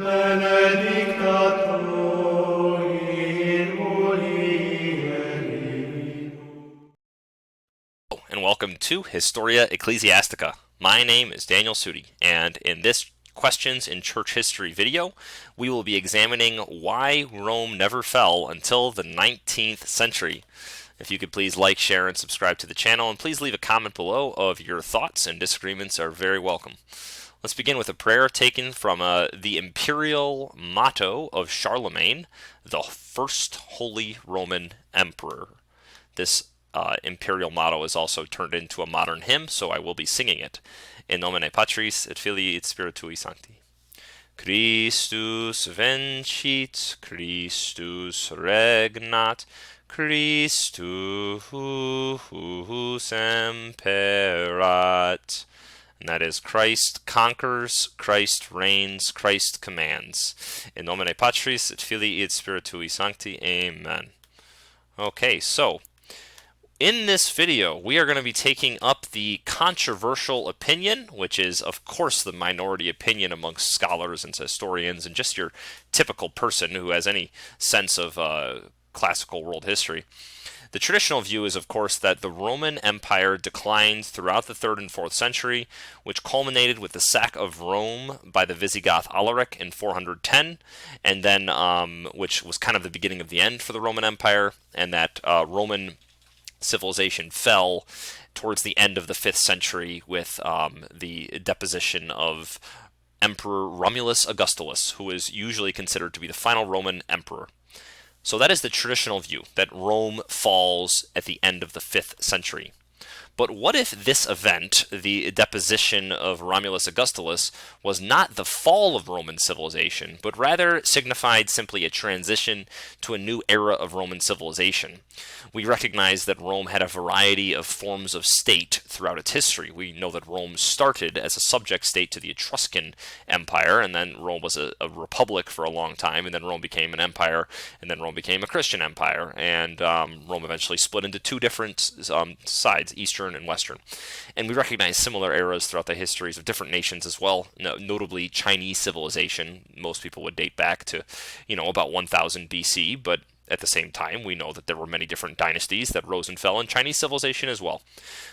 benedicta tu in mulieribus. And welcome to Historia Ecclesiastica. My name is Daniel Sudi, and in this Questions in Church History video, we will be examining why Rome never fell until the 19th century. If you could please like, share, and subscribe to the channel, and please leave a comment below of your thoughts and disagreements are very welcome. Let's begin with a prayer taken from the imperial motto of Charlemagne, the first Holy Roman Emperor. This imperial motto is also turned into a modern hymn, so I will be singing it. In nomine Patris et Filii et Spiritui Sancti. Christus vincit, Christus regnat, Christus imperat. And that is, Christ conquers, Christ reigns, Christ commands. In nomine Patris et Filii et Spiritui Sancti. Amen. Okay, so in this video, we are going to be taking up the controversial opinion, which is, of course, the minority opinion amongst scholars and historians and just your typical person who has any sense of classical world history. The traditional view is, of course, that the Roman Empire declined throughout the 3rd and 4th century, which culminated with the sack of Rome by the Visigoth Alaric in 410, and then which was kind of the beginning of the end for the Roman Empire, and that Roman civilization fell towards the end of the 5th century with the deposition of Emperor Romulus Augustulus, who is usually considered to be the final Roman emperor. So that is the traditional view, that Rome falls at the end of the 5th century. But what if this event, the deposition of Romulus Augustulus, was not the fall of Roman civilization, but rather signified simply a transition to a new era of Roman civilization? We recognize that Rome had a variety of forms of state throughout its history. We know that Rome started as a subject state to the Etruscan Empire, and then Rome was a republic for a long time, and then Rome became an empire, and then Rome became a Christian empire, and Rome eventually split into two different sides, Eastern and Western. And we recognize similar eras throughout the histories of different nations as well, notably Chinese civilization. Most people would date back to, about 1000 BC, but at the same time, we know that there were many different dynasties that rose and fell in Chinese civilization as well.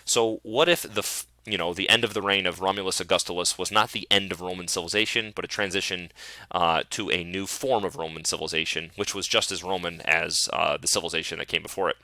So what if the end of the reign of Romulus Augustulus was not the end of Roman civilization, but a transition to a new form of Roman civilization, which was just as Roman as the civilization that came before it?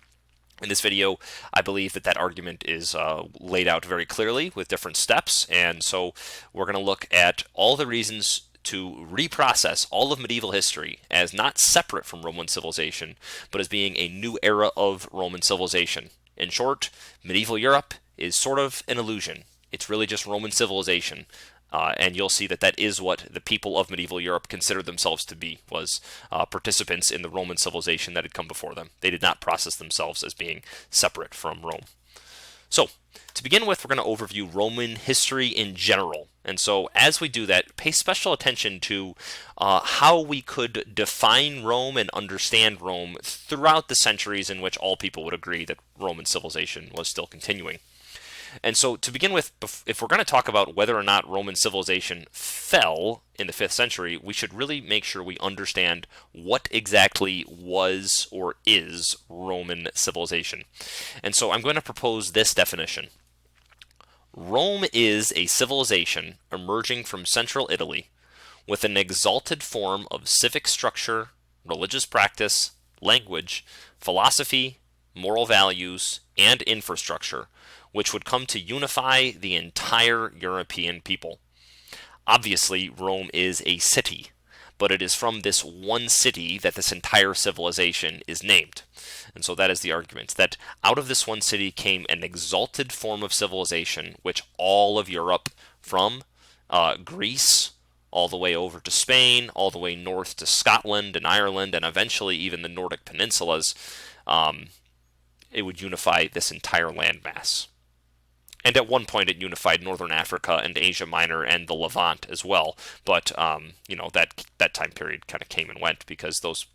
In this video, I believe that argument is laid out very clearly with different steps, and so we're going to look at all the reasons to reprocess all of medieval history as not separate from Roman civilization, but as being a new era of Roman civilization. In short, medieval Europe is sort of an illusion. It's really just Roman civilization. And you'll see that is what the people of medieval Europe considered themselves to be, was participants in the Roman civilization that had come before them. They did not process themselves as being separate from Rome. So, to begin with, we're going to overview Roman history in general. And so, as we do that, pay special attention to how we could define Rome and understand Rome throughout the centuries in which all people would agree that Roman civilization was still continuing. And so, to begin with, if we're going to talk about whether or not Roman civilization fell in the 5th century, we should really make sure we understand what exactly was or is Roman civilization. And so I'm going to propose this definition. Rome is a civilization emerging from central Italy with an exalted form of civic structure, religious practice, language, philosophy, moral values, and infrastructure, which would come to unify the entire European people. Obviously, Rome is a city, but it is from this one city that this entire civilization is named. And so that is the argument, that out of this one city came an exalted form of civilization, which all of Europe, from Greece all the way over to Spain, all the way north to Scotland and Ireland, and eventually even the Nordic peninsulas, it would unify this entire landmass. And at one point it unified Northern Africa and Asia Minor and the Levant as well. But, that time period kind of came and went because those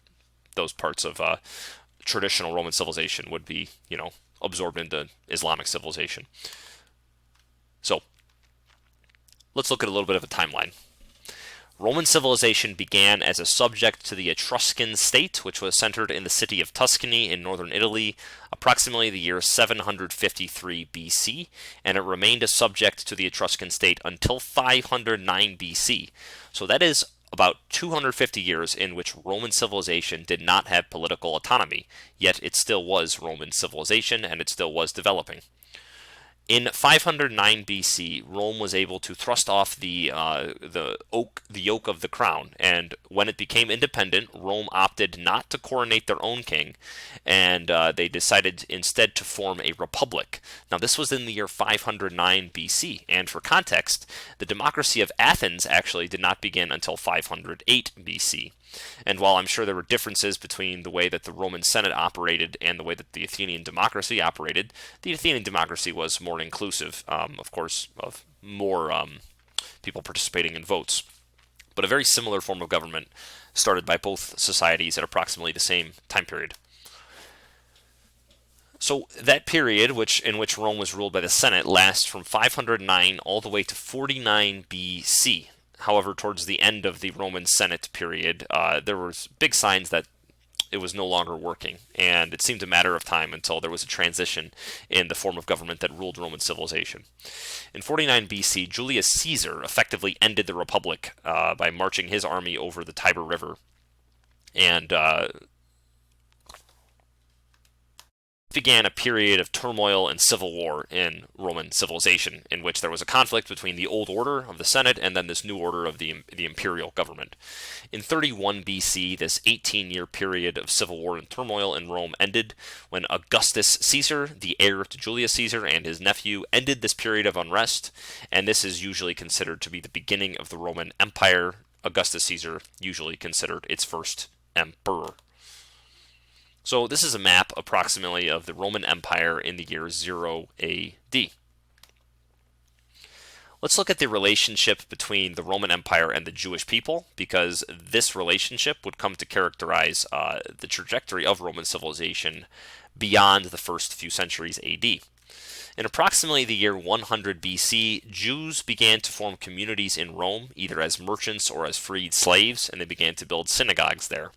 parts of traditional Roman civilization would be, absorbed into Islamic civilization. So, let's look at a little bit of a timeline. Roman civilization began as a subject to the Etruscan state, which was centered in the city of Tuscany in northern Italy, approximately the year 753 BC, and it remained a subject to the Etruscan state until 509 BC. So that is about 250 years in which Roman civilization did not have political autonomy, yet it still was Roman civilization and it still was developing. In 509 BC, Rome was able to thrust off the yoke of the crown, and when it became independent, Rome opted not to coronate their own king, and they decided instead to form a republic. Now, this was in the year 509 BC, and for context, the democracy of Athens actually did not begin until 508 BC. And while I'm sure there were differences between the way that the Roman Senate operated and the way that the Athenian democracy operated, the Athenian democracy was more inclusive, of course, of more people participating in votes. But a very similar form of government started by both societies at approximately the same time period. So that period, in which Rome was ruled by the Senate, lasts from 509 all the way to 49 BC. However, towards the end of the Roman Senate period, there were big signs that it was no longer working, and it seemed a matter of time until there was a transition in the form of government that ruled Roman civilization. In 49 BC, Julius Caesar effectively ended the Republic by marching his army over the Tiber River, and began a period of turmoil and civil war in Roman civilization, in which there was a conflict between the old order of the Senate and then this new order of the imperial government. In 31 BC, this 18-year period of civil war and turmoil in Rome ended when Augustus Caesar, the heir to Julius Caesar, and his nephew ended this period of unrest, and this is usually considered to be the beginning of the Roman Empire. Augustus Caesar usually considered its first emperor. So this is a map approximately of the Roman Empire in the year 0 AD. Let's look at the relationship between the Roman Empire and the Jewish people, because this relationship would come to characterize the trajectory of Roman civilization beyond the first few centuries AD. In approximately the year 100 BC, Jews began to form communities in Rome, either as merchants or as freed slaves, and they began to build synagogues there.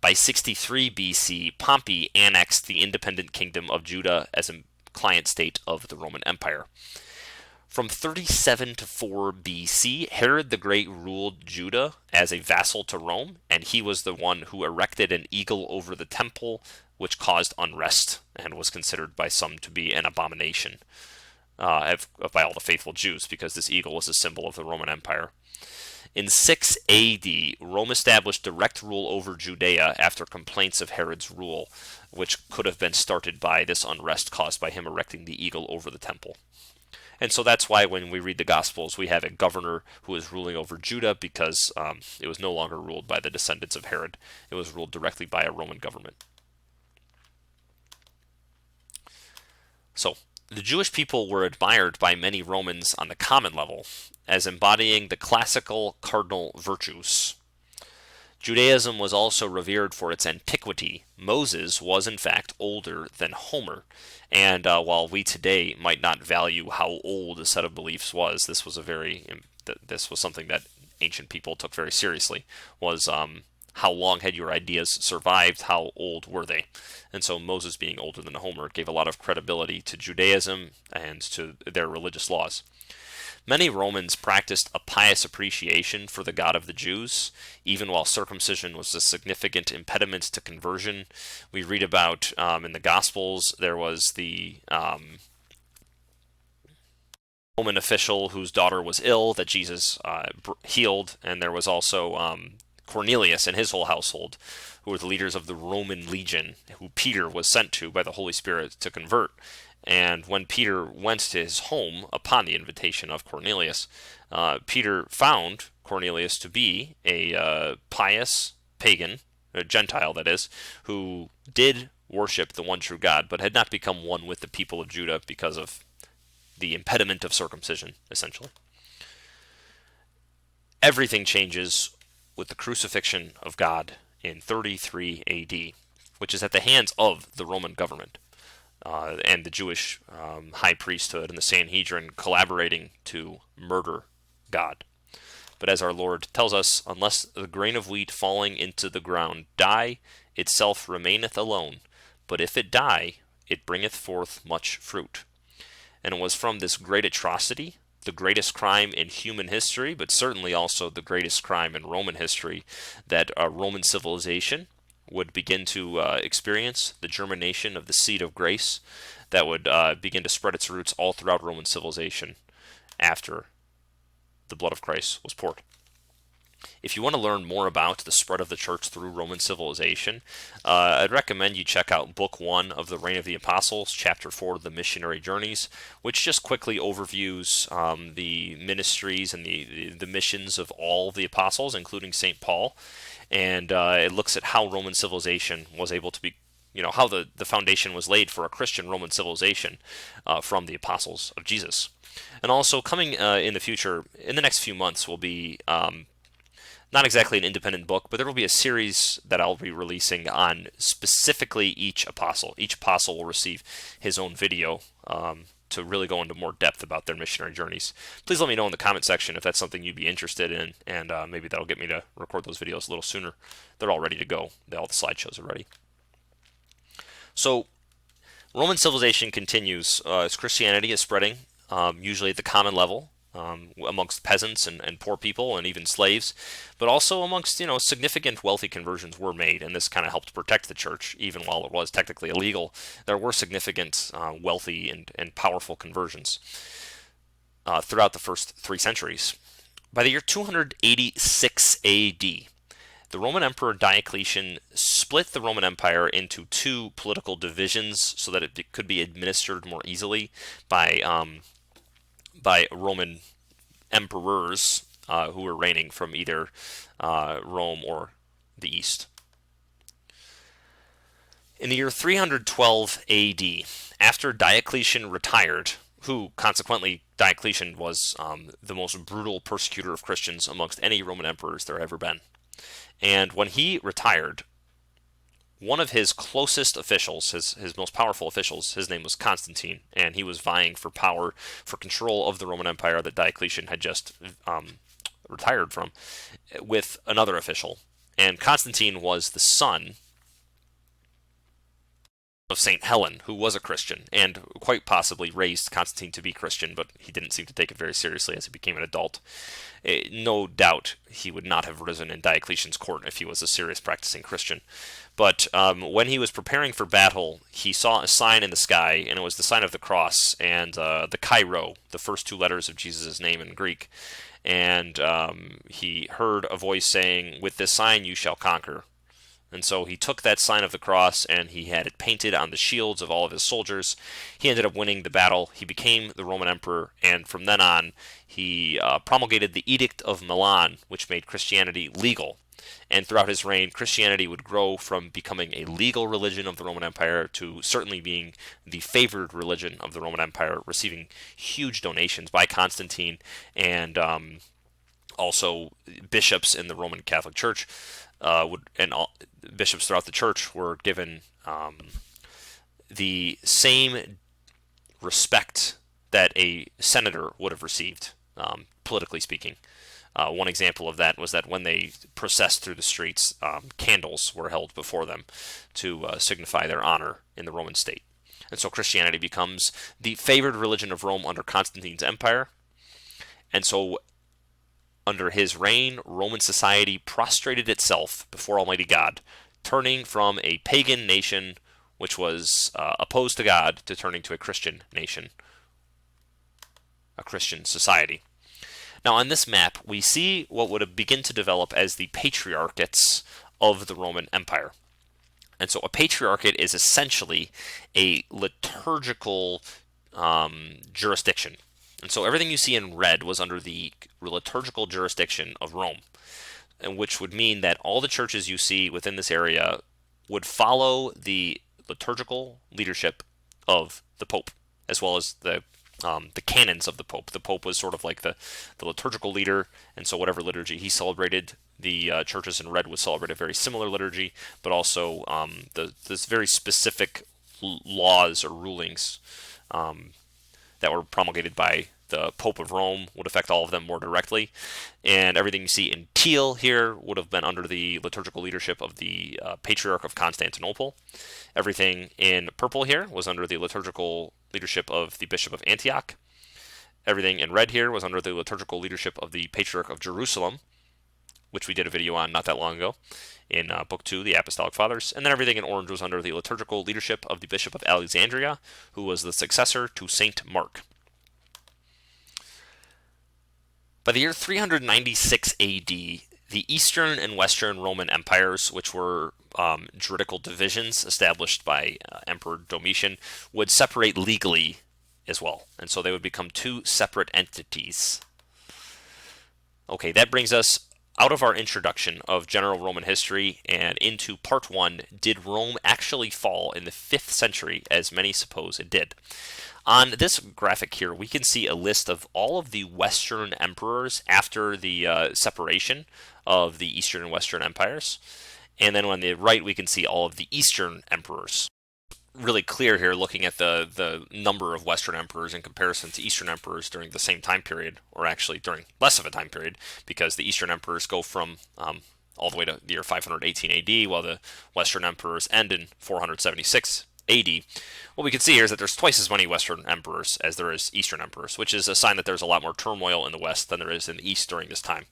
By 63 BC, Pompey annexed the independent kingdom of Judah as a client state of the Roman Empire. From 37 to 4 BC, Herod the Great ruled Judah as a vassal to Rome, and he was the one who erected an eagle over the temple, which caused unrest and was considered by some to be an abomination by all the faithful Jews, because this eagle was a symbol of the Roman Empire. In 6 AD, Rome established direct rule over Judea after complaints of Herod's rule, which could have been started by this unrest caused by him erecting the eagle over the temple. And so that's why when we read the Gospels, we have a governor who is ruling over Judah, because it was no longer ruled by the descendants of Herod. It was ruled directly by a Roman government. So, the Jewish people were admired by many Romans on the common level as embodying the classical cardinal virtues. Judaism was also revered for its antiquity. Moses was in fact older than Homer, and while we today might not value how old a set of beliefs was, this was something that ancient people took very seriously, was how long had your ideas survived, how old were they? And so Moses being older than Homer gave a lot of credibility to Judaism and to their religious laws. Many Romans practiced a pious appreciation for the God of the Jews, even while circumcision was a significant impediment to conversion. We read about in the Gospels, there was the Roman official whose daughter was ill that Jesus healed, and there was also Cornelius and his whole household, who were the leaders of the Roman legion, who Peter was sent to by the Holy Spirit to convert. And when Peter went to his home upon the invitation of Cornelius, Peter found Cornelius to be a pious pagan, a Gentile that is, who did worship the one true God, but had not become one with the people of Judah because of the impediment of circumcision, essentially. Everything changes with the crucifixion of God in 33 AD, which is at the hands of the Roman government. And the Jewish high priesthood and the Sanhedrin collaborating to murder God. But as our Lord tells us, unless the grain of wheat falling into the ground die, itself remaineth alone. But if it die, it bringeth forth much fruit. And it was from this great atrocity, the greatest crime in human history, but certainly also the greatest crime in Roman history, that Roman civilization would begin to experience the germination of the seed of grace that would begin to spread its roots all throughout Roman civilization after the blood of Christ was poured. If you want to learn more about the spread of the church through Roman civilization, I'd recommend you check out Book 1 of the Reign of the Apostles, Chapter 4, The Missionary Journeys, which just quickly overviews the ministries and the missions of all the apostles, including St. Paul, and it looks at how Roman civilization was able to be, how the foundation was laid for a Christian Roman civilization from the apostles of Jesus. And also coming in the future, in the next few months, will be not exactly an independent book, but there will be a series that I'll be releasing on specifically each apostle. Each apostle will receive his own video to really go into more depth about their missionary journeys. Please let me know in the comment section if that's something you'd be interested in, and maybe that'll get me to record those videos a little sooner. They're all ready to go. All the slideshows are ready. So Roman civilization continues as Christianity is spreading, usually at the common level, amongst peasants and poor people and even slaves, but also amongst, significant wealthy conversions were made, and this kind of helped protect the church. Even while it was technically illegal, there were significant wealthy and powerful conversions throughout the first 3 centuries. By the year 286 AD, the Roman Emperor Diocletian split the Roman Empire into 2 political divisions so that it could be administered more easily by Roman emperors who were reigning from either Rome or the East. In the year 312 AD, after Diocletian retired, who consequently Diocletian was the most brutal persecutor of Christians amongst any Roman emperors there ever been. And when he retired, one of his closest officials, his most powerful officials, his name was Constantine, and he was vying for power, for control of the Roman Empire that Diocletian had just retired from, with another official. And Constantine was the son of St. Helen, who was a Christian, and quite possibly raised Constantine to be Christian, but he didn't seem to take it very seriously as he became an adult. No doubt he would not have risen in Diocletian's court if he was a serious practicing Christian. But when he was preparing for battle, he saw a sign in the sky, and it was the sign of the cross and the Chi-Rho, the first 2 letters of Jesus' name in Greek. And he heard a voice saying, "With this sign you shall conquer." And so he took that sign of the cross and he had it painted on the shields of all of his soldiers. He ended up winning the battle. He became the Roman emperor, and from then on he promulgated the Edict of Milan, which made Christianity legal. And throughout his reign, Christianity would grow from becoming a legal religion of the Roman Empire to certainly being the favored religion of the Roman Empire, receiving huge donations by Constantine and also bishops in the Roman Catholic Church. Bishops throughout the church were given the same respect that a senator would have received, politically speaking. One example of that was that when they processed through the streets, candles were held before them to signify their honor in the Roman state. And so Christianity becomes the favored religion of Rome under Constantine's empire. And so under his reign, Roman society prostrated itself before Almighty God, turning from a pagan nation which was opposed to God to turning to a Christian nation, a Christian society. Now on this map, we see what would begin to develop as the patriarchates of the Roman Empire. And so a patriarchate is essentially a liturgical jurisdiction. And so everything you see in red was under the liturgical jurisdiction of Rome, and which would mean that all the churches you see within this area would follow the liturgical leadership of the Pope, as well as the canons of the Pope. The Pope was sort of like the liturgical leader, and so whatever liturgy he celebrated, the churches in red would celebrate a very similar liturgy, but also this very specific laws or rulings that were promulgated by the Pope of Rome would affect all of them more directly. And everything you see in teal here would have been under the liturgical leadership of the Patriarch of Constantinople. Everything in purple here was under the liturgical leadership of the Bishop of Antioch. Everything in red here was under the liturgical leadership of the Patriarch of Jerusalem, which we did a video on not that long ago in Book 2, the Apostolic Fathers. And then everything in orange was under the liturgical leadership of the Bishop of Alexandria, who was the successor to Saint Mark. By the year 396 AD, the Eastern and Western Roman empires, which were juridical divisions established by Emperor Domitian, would separate legally as well. And so they would become two separate entities. Okay, that brings us out of our introduction of general Roman history and into part 1, did Rome actually fall in the 5th century as many suppose it did? On this graphic here, we can see a list of all of the Western emperors after the separation of the Eastern and Western empires. And then on the right, we can see all of the Eastern emperors. Really clear here looking at the number of Western emperors in comparison to Eastern emperors during the same time period, or actually during less of a time period, because the Eastern emperors go from all the way to the year 518 AD, while the Western emperors end in 476 AD. What we can see here is that there's twice as many Western emperors as there is Eastern emperors, which is a sign that there's a lot more turmoil in the West than there is in the East during this time.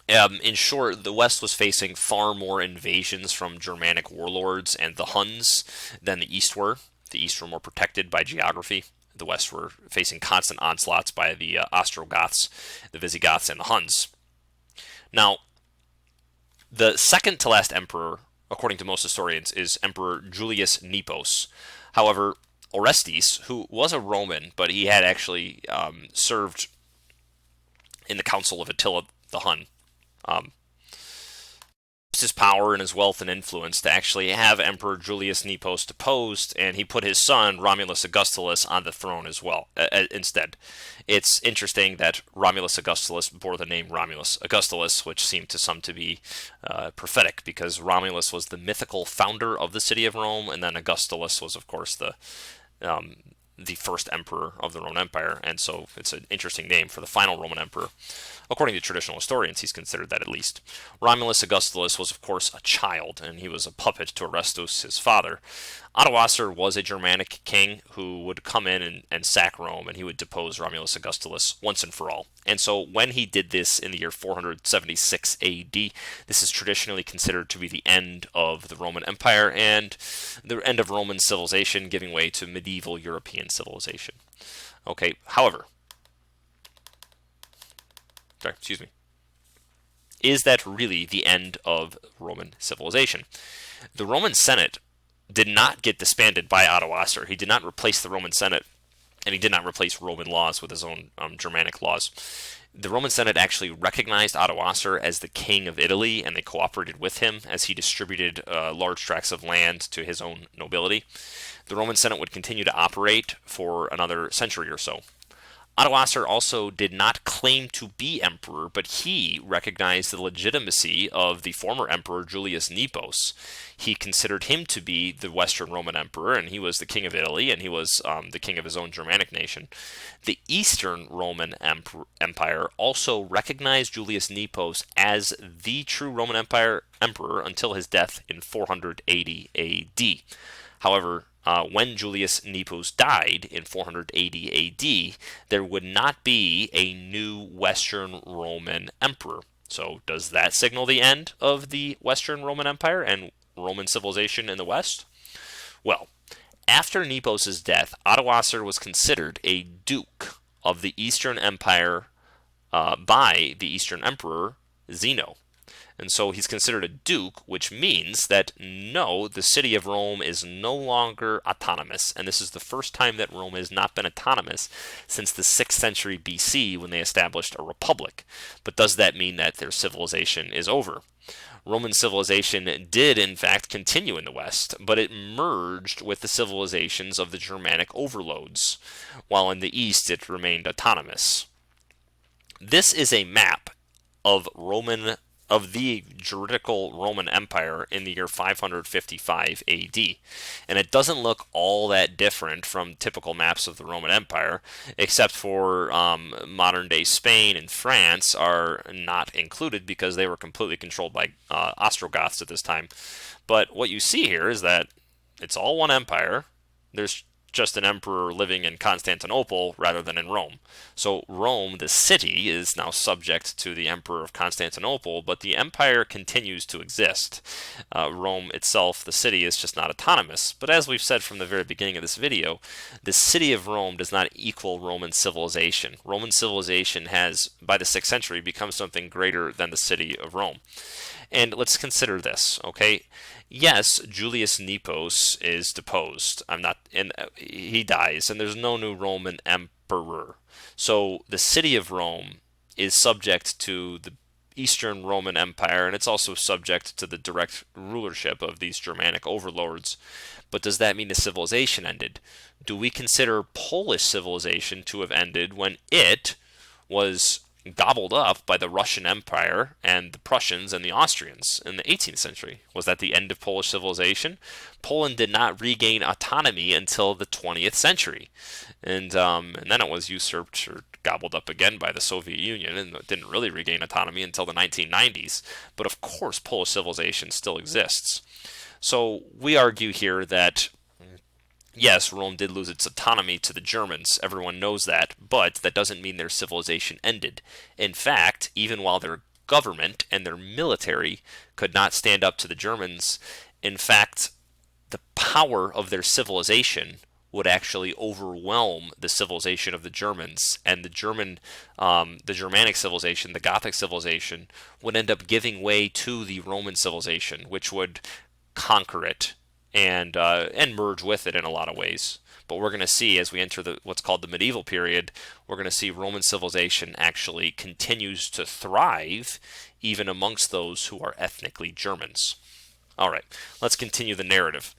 In short, the West was facing far more invasions from Germanic warlords and the Huns than the East were. The East were more protected by geography. The West were facing constant onslaughts by the Ostrogoths, the Visigoths, and the Huns. Now, the second to last emperor, according to most historians, is Emperor Julius Nepos. However, Orestes, who was a Roman, but he had actually served in the council of Attila the Hun, his power and his wealth and influence to actually have Emperor Julius Nepos deposed, and he put his son Romulus Augustulus on the throne as well instead. It's interesting that Romulus Augustulus bore the name Romulus Augustulus, which seemed to some to be prophetic, because Romulus was the mythical founder of the city of Rome, and then Augustulus was, of course, the first emperor of the Roman Empire, and so it's an interesting name for the final Roman emperor. According to traditional historians, he's considered that at least. Romulus Augustulus was, of course, a child, and he was a puppet to Orestes, his father. Odoacer was a Germanic king who would come in and sack Rome, and he would depose Romulus Augustulus once and for all. And so when he did this in the year 476 AD, this is traditionally considered to be the end of the Roman Empire and the end of Roman civilization, giving way to medieval European civilization. Okay, however, is that really the end of Roman civilization? The Roman Senate did not get disbanded by Odoacer. He did not replace the Roman Senate, and he did not replace Roman laws with his own Germanic laws. The Roman Senate actually recognized Odoacer as the king of Italy, and they cooperated with him as he distributed large tracts of land to his own nobility. The Roman Senate would continue to operate for another century or so. Odoacer also did not claim to be emperor, but he recognized the legitimacy of the former emperor Julius Nepos. He considered him to be the Western Roman emperor, and he was the king of Italy, and he was the king of his own Germanic nation. The Eastern Roman Empire also recognized Julius Nepos as the true Roman emperor until his death in 480 AD. However, when Julius Nepos died in 480 AD, there would not be a new Western Roman emperor. So does that signal the end of the Western Roman Empire and Roman civilization in the West? Well, after Nepos' death, Odoacer was considered a duke of the Eastern Empire by the Eastern Emperor Zeno. And so he's considered a duke, which means that no, the city of Rome is no longer autonomous. And this is the first time that Rome has not been autonomous since the 6th century BC when they established a republic. But does that mean that their civilization is over? Roman civilization did, in fact, continue in the West, but it merged with the civilizations of the Germanic overlords, while in the East it remained autonomous. This is a map of Roman of the juridical Roman Empire in the year 555 AD. And it doesn't look all that different from typical maps of the Roman Empire, except for modern day Spain and France are not included because they were completely controlled by Ostrogoths at this time. But what you see here is that it's all one empire. There's just an emperor living in Constantinople rather than in Rome. So Rome, the city, is now subject to the emperor of Constantinople, but the empire continues to exist. Rome itself, the city, is just not autonomous. But as we've said from the very beginning of this video, the city of Rome does not equal Roman civilization. Roman civilization has, by the 6th century, become something greater than the city of Rome. And let's consider this, okay? Yes, Julius Nepos is deposed. He dies, and there's no new Roman emperor. So the city of Rome is subject to the Eastern Roman Empire, and it's also subject to the direct rulership of these Germanic overlords. But does that mean the civilization ended? Do we consider Polish civilization to have ended when it was gobbled up by the Russian Empire and the Prussians and the Austrians in the 18th century? Was that the end of Polish civilization? Poland did not regain autonomy until the 20th century. And then it was usurped or gobbled up again by the Soviet Union, and it didn't really regain autonomy until the 1990s. But of course, Polish civilization still exists. So we argue here that yes, Rome did lose its autonomy to the Germans. Everyone knows that, but that doesn't mean their civilization ended. In fact, even while their government and their military could not stand up to the Germans, in fact, the power of their civilization would actually overwhelm the civilization of the Germans, and the Germanic civilization, the Gothic civilization, would end up giving way to the Roman civilization, which would conquer it and merge with it in a lot of ways. But we're going to see, as we enter what's called the medieval period, we're going to see Roman civilization actually continues to thrive even amongst those who are ethnically Germans. All right, let's continue the narrative.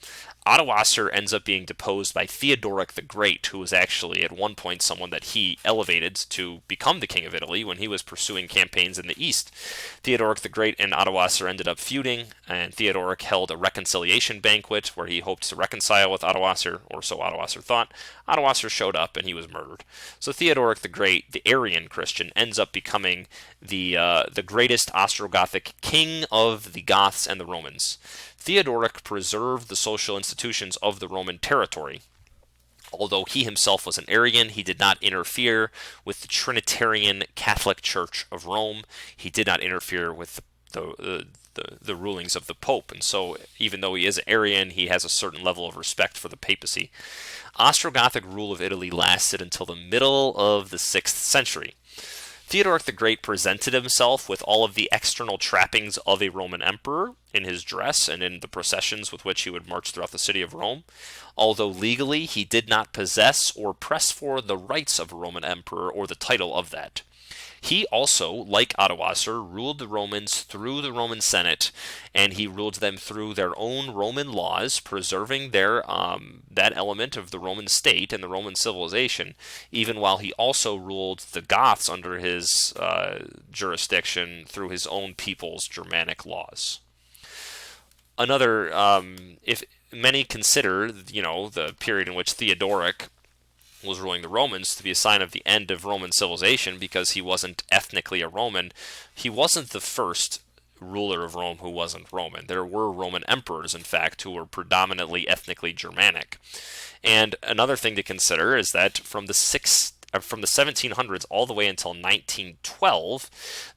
Ottowasser ends up being deposed by Theodoric the Great, who was actually at one point someone that he elevated to become the king of Italy when he was pursuing campaigns in the east. Theodoric the Great and Ottowasser ended up feuding, and Theodoric held a reconciliation banquet where he hoped to reconcile with Ottowasser, or so Ottowasser thought. Ottowasser showed up and he was murdered. So Theodoric the Great, the Arian Christian, ends up becoming the greatest Ostrogothic king of the Goths and the Romans. Theodoric preserved the social institutions of the Roman territory. Although he himself was an Arian, he did not interfere with the Trinitarian Catholic Church of Rome. He did not interfere with the rulings of the Pope, and so even though he is Arian, he has a certain level of respect for the papacy. Ostrogothic rule of Italy lasted until the middle of the 6th century. Theodoric the Great presented himself with all of the external trappings of a Roman emperor in his dress and in the processions with which he would march throughout the city of Rome. Although legally he did not possess or press for the rights of a Roman emperor or the title of that. He also, like Ottowasser, ruled the Romans through the Roman Senate, and he ruled them through their own Roman laws, preserving that element of the Roman state and the Roman civilization, even while he also ruled the Goths under his jurisdiction through his own people's Germanic laws. Another, if many consider, the period in which Theodoric was ruling the Romans to be a sign of the end of Roman civilization because he wasn't ethnically a Roman. He wasn't the first ruler of Rome who wasn't Roman. There were Roman emperors, in fact, who were predominantly ethnically Germanic. And another thing to consider is that from the 1700s all the way until 1912,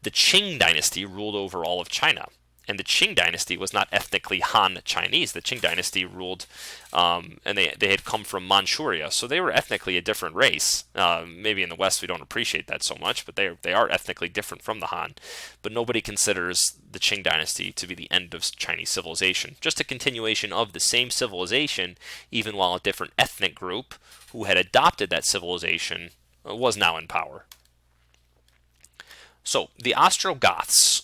the Qing dynasty ruled over all of China. And the Qing dynasty was not ethnically Han Chinese. The Qing dynasty ruled, and they had come from Manchuria, so they were ethnically a different race. Maybe in the West we don't appreciate that so much, but they are ethnically different from the Han. But nobody considers the Qing dynasty to be the end of Chinese civilization. Just a continuation of the same civilization, even while a different ethnic group who had adopted that civilization was now in power. So the Ostrogoths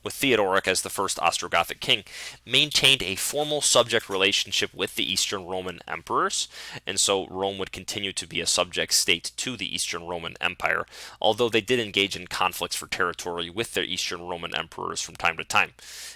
with Theodoric as the first Ostrogothic king, maintained a formal subject relationship with the Eastern Roman emperors, and so Rome would continue to be a subject state to the Eastern Roman Empire, although they did engage in conflicts for territory with their Eastern Roman emperors from time to time.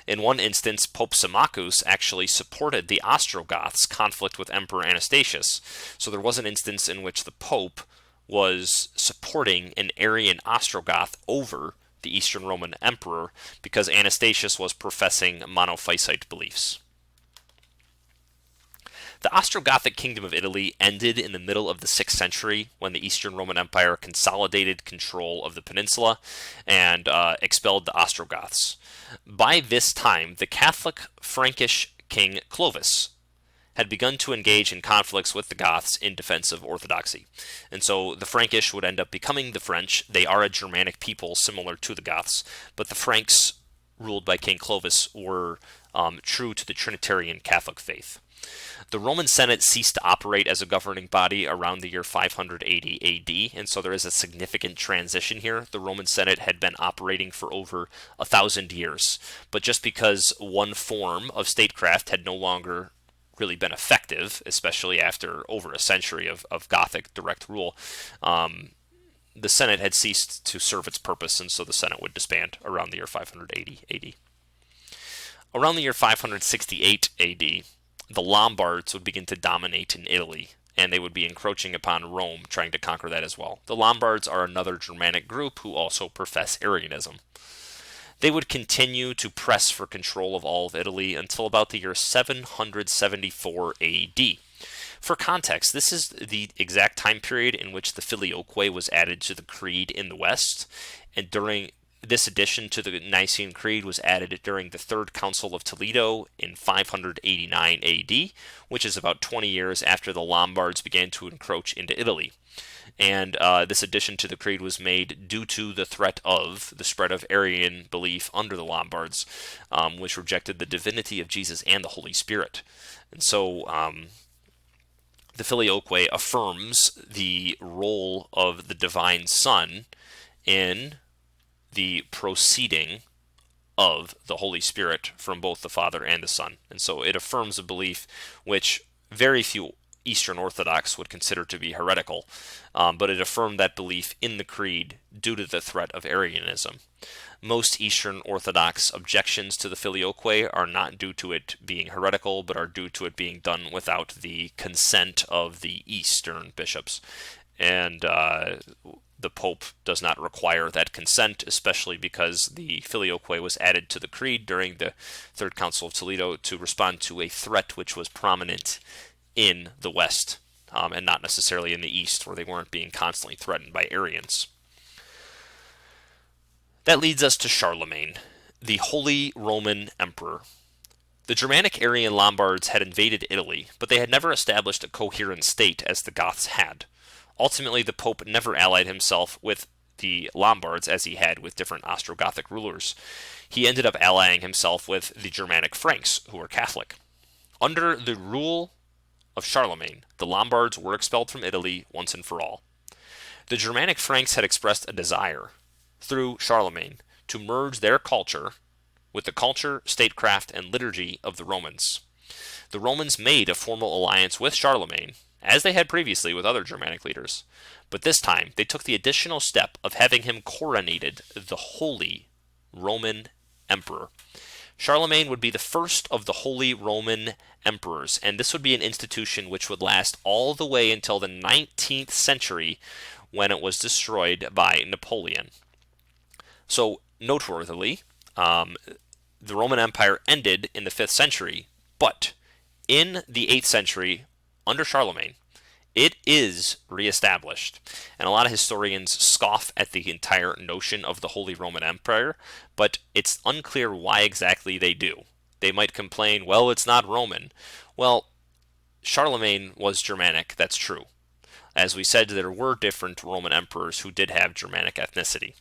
In one instance, Pope Symmachus actually supported the Ostrogoths' conflict with Emperor Anastasius, so there was an instance in which the Pope was supporting an Arian Ostrogoth over the Eastern Roman Emperor because Anastasius was professing monophysite beliefs. The Ostrogothic kingdom of Italy ended in the middle of the 6th century when the Eastern Roman Empire consolidated control of the peninsula and expelled the Ostrogoths. By this time, the Catholic Frankish king Clovis had begun to engage in conflicts with the Goths in defense of orthodoxy. And so the Frankish would end up becoming the French. They are a Germanic people similar to the Goths, but the Franks, ruled by King Clovis, were true to the Trinitarian Catholic faith. The Roman Senate ceased to operate as a governing body around the year 580 AD, and so there is a significant transition here. The Roman Senate had been operating for over 1,000 years, but just because one form of statecraft had no longer really been effective, especially after over a century of Gothic direct rule, the Senate had ceased to serve its purpose, and so the Senate would disband around the year 580 AD. Around the year 568 AD, the Lombards would begin to dominate in Italy, and they would be encroaching upon Rome, trying to conquer that as well. The Lombards are another Germanic group who also profess Arianism. They would continue to press for control of all of Italy until about the year 774 AD. For context, this is the exact time period in which the Filioque was added to the Creed in the West, and during this addition to the Nicene Creed was added during the Third Council of Toledo in 589 AD, which is about 20 years after the Lombards began to encroach into Italy. And this addition to the creed was made due to the threat of the spread of Arian belief under the Lombards, which rejected the divinity of Jesus and the Holy Spirit. And so the Filioque affirms the role of the divine Son in the proceeding of the Holy Spirit from both the Father and the Son. And so it affirms a belief which very few Eastern Orthodox would consider to be heretical, but it affirmed that belief in the Creed due to the threat of Arianism. Most Eastern Orthodox objections to the Filioque are not due to it being heretical, but are due to it being done without the consent of the Eastern bishops. And the Pope does not require that consent, especially because the Filioque was added to the Creed during the Third Council of Toledo to respond to a threat which was prominent in the West, and not necessarily in the East, where they weren't being constantly threatened by Arians. That leads us to Charlemagne, the Holy Roman Emperor. The Germanic Arian Lombards had invaded Italy, but they had never established a coherent state as the Goths had. Ultimately, the Pope never allied himself with the Lombards as he had with different Ostrogothic rulers. He ended up allying himself with the Germanic Franks, who were Catholic. Under the rule of Charlemagne, the Lombards were expelled from Italy once and for all. The Germanic Franks had expressed a desire, through Charlemagne, to merge their culture with the culture, statecraft, and liturgy of the Romans. The Romans made a formal alliance with Charlemagne, as they had previously with other Germanic leaders, but this time they took the additional step of having him coronated the Holy Roman Emperor. Charlemagne would be the first of the Holy Roman Emperors, and this would be an institution which would last all the way until the 19th century, when it was destroyed by Napoleon. So, noteworthily, the Roman Empire ended in the 5th century, but in the 8th century, under Charlemagne, it is reestablished. And a lot of historians scoff at the entire notion of the Holy Roman Empire, but it's unclear why exactly they do. They might complain, well, it's not Roman. Well, Charlemagne was Germanic, that's true. As we said, there were different Roman emperors who did have Germanic ethnicity.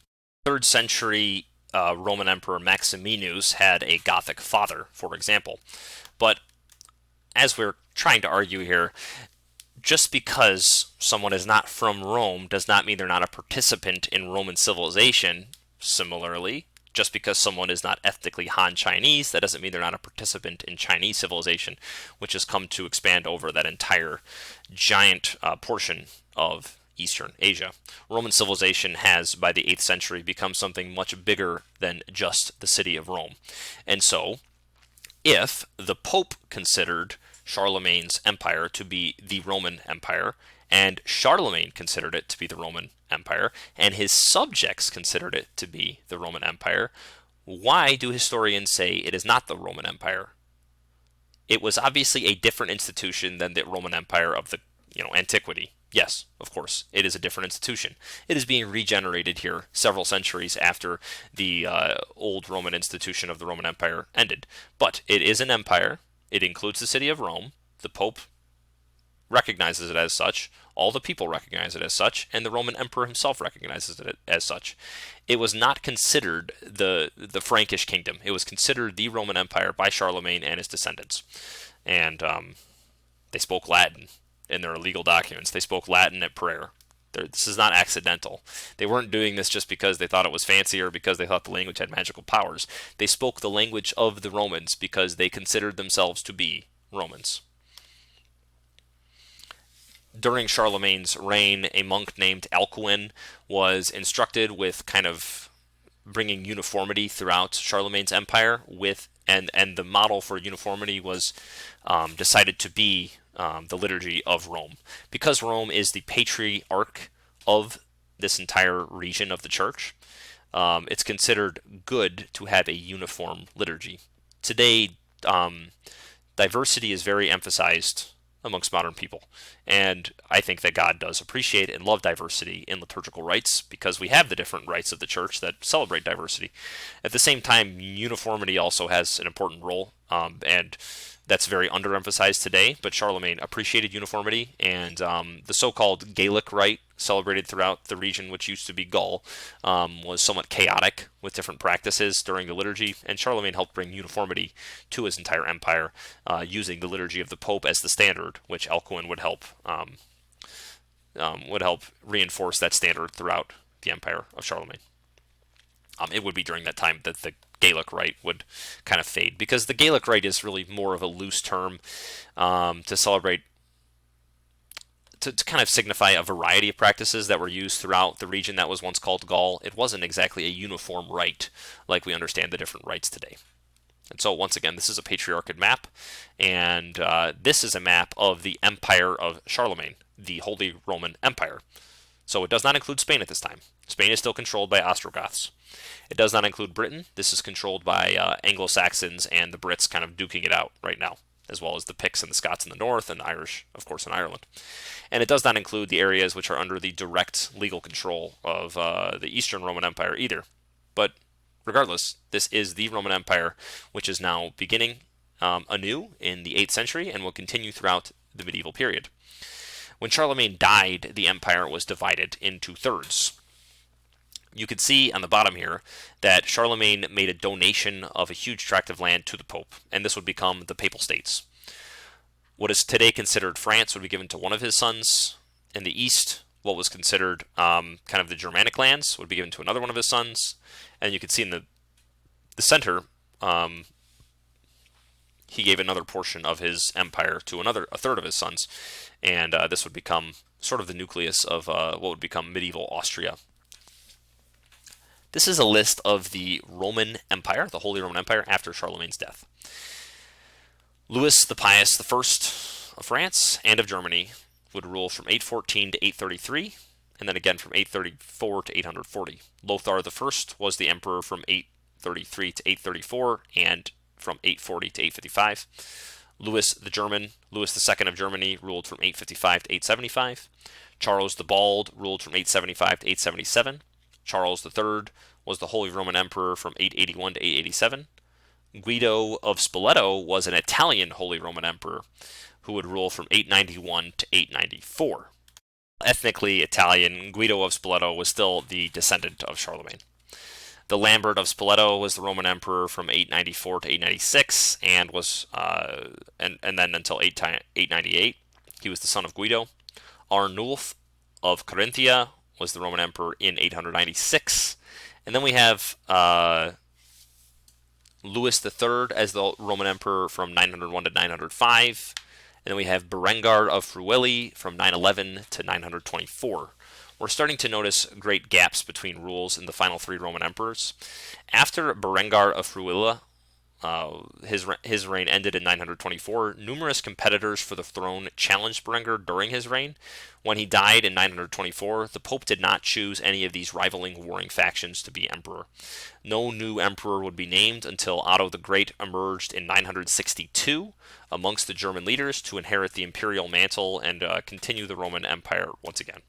3rd century Roman Emperor Maximinus had a Gothic father, for example. But as we're trying to argue here, just because someone is not from Rome does not mean they're not a participant in Roman civilization. Similarly, just because someone is not ethnically Han Chinese, that doesn't mean they're not a participant in Chinese civilization, which has come to expand over that entire giant portion of Eastern Asia. Roman civilization has, by the 8th century, become something much bigger than just the city of Rome. And so, if the Pope considered Charlemagne's empire to be the Roman Empire, and Charlemagne considered it to be the Roman Empire, and his subjects considered it to be the Roman Empire, why do historians say it is not the Roman Empire? It was obviously a different institution than the Roman Empire of the antiquity. Yes, of course, it is a different institution. It is being regenerated here several centuries after the old Roman institution of the Roman Empire ended. But it is an empire. It includes the city of Rome. The Pope recognizes it as such. All the people recognize it as such, and the Roman Emperor himself recognizes it as such. It was not considered the Frankish kingdom. It was considered the Roman Empire by Charlemagne and his descendants. And they spoke Latin in their legal documents. They spoke Latin at prayer. This is not accidental. They weren't doing this just because they thought it was fancy or because they thought the language had magical powers. They spoke the language of the Romans because they considered themselves to be Romans. During Charlemagne's reign, a monk named Alcuin was instructed with kind of bringing uniformity throughout Charlemagne's empire, and the model for uniformity was decided to be the liturgy of Rome. Because Rome is the patriarch of this entire region of the church, it's considered good to have a uniform liturgy. Today, diversity is very emphasized amongst modern people, and I think that God does appreciate and love diversity in liturgical rites because we have the different rites of the church that celebrate diversity. At the same time, uniformity also has an important role, and that's very underemphasized today, but Charlemagne appreciated uniformity, and the so-called Gaelic rite celebrated throughout the region, which used to be Gaul, was somewhat chaotic with different practices during the liturgy, and Charlemagne helped bring uniformity to his entire empire using the liturgy of the Pope as the standard, which Alcuin would help reinforce that standard throughout the empire of Charlemagne. It would be during that time that the Gaelic rite would kind of fade, because the Gaelic rite is really more of a loose term to celebrate, to kind of signify a variety of practices that were used throughout the region that was once called Gaul. It wasn't exactly a uniform rite like we understand the different rites today. And so once again, this is a patriarchate map, and this is a map of the Empire of Charlemagne, the Holy Roman Empire. So it does not include Spain at this time. Spain is still controlled by Ostrogoths. It does not include Britain. This is controlled by Anglo-Saxons and the Brits kind of duking it out right now, as well as the Picts and the Scots in the north and the Irish, of course, in Ireland. And it does not include the areas which are under the direct legal control of the Eastern Roman Empire either. But regardless, this is the Roman Empire, which is now beginning anew in the 8th century and will continue throughout the medieval period. When Charlemagne died, the empire was divided into thirds. You can see on the bottom here that Charlemagne made a donation of a huge tract of land to the Pope, and this would become the Papal States. What is today considered France would be given to one of his sons. In the east, what was considered kind of the Germanic lands would be given to another one of his sons. And you can see in the center, he gave another portion of his empire to a third of his sons. And this would become sort of the nucleus of what would become medieval Austria. This is a list of the Roman Empire, the Holy Roman Empire, after Charlemagne's death. Louis the Pious I of France and of Germany would rule from 814 to 833, and then again from 834 to 840. Lothar I was the emperor from 833 to 834, and from 840 to 855. Louis the German, Louis II of Germany, ruled from 855 to 875. Charles the Bald ruled from 875 to 877. Charles III was the Holy Roman Emperor from 881 to 887. Guido of Spoleto was an Italian Holy Roman Emperor who would rule from 891 to 894. Ethnically Italian, Guido of Spoleto was still the descendant of Charlemagne. The Lambert of Spoleto was the Roman Emperor from 894 to 896 and was and then until 898. He was the son of Guido. Arnulf of Carinthia was the Roman Emperor in 896. And then we have Louis III as the Roman Emperor from 901 to 905. And then we have Berengar of Friuli from 911 to 924. We're starting to notice great gaps between rules in the final three Roman emperors. After Berengar of Friuli, his reign ended in 924. Numerous competitors for the throne challenged Berengar during his reign. When he died in 924, the Pope did not choose any of these rivaling warring factions to be emperor. No new emperor would be named until Otto the Great emerged in 962 amongst the German leaders to inherit the imperial mantle and continue the Roman Empire once again.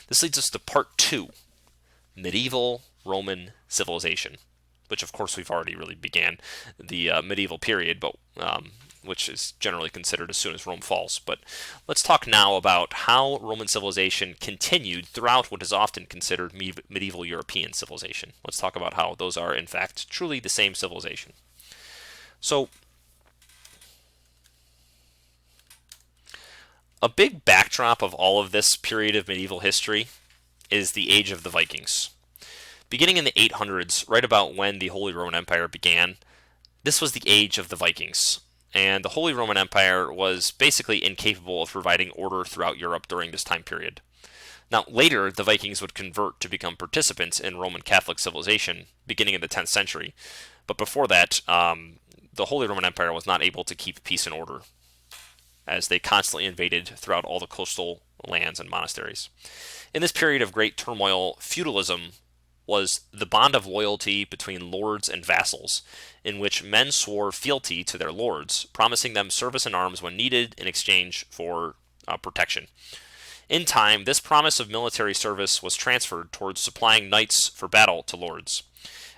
This leads us to part 2, medieval Roman civilization, which of course we've already really began the medieval period, but which is generally considered as soon as Rome falls. But let's talk now about how Roman civilization continued throughout what is often considered medieval European civilization. Let's talk about how those are in fact truly the same civilization. So a big backdrop of all of this period of medieval history is the age of the Vikings. Beginning in the 800s, right about when the Holy Roman Empire began, this was the age of the Vikings. And the Holy Roman Empire was basically incapable of providing order throughout Europe during this time period. Now, later, the Vikings would convert to become participants in Roman Catholic civilization, beginning in the 10th century. But before that, the Holy Roman Empire was not able to keep peace and order, as they constantly invaded throughout all the coastal lands and monasteries. In this period of great turmoil, feudalism was the bond of loyalty between lords and vassals, in which men swore fealty to their lords, promising them service in arms when needed in exchange for protection. In time, this promise of military service was transferred towards supplying knights for battle to lords.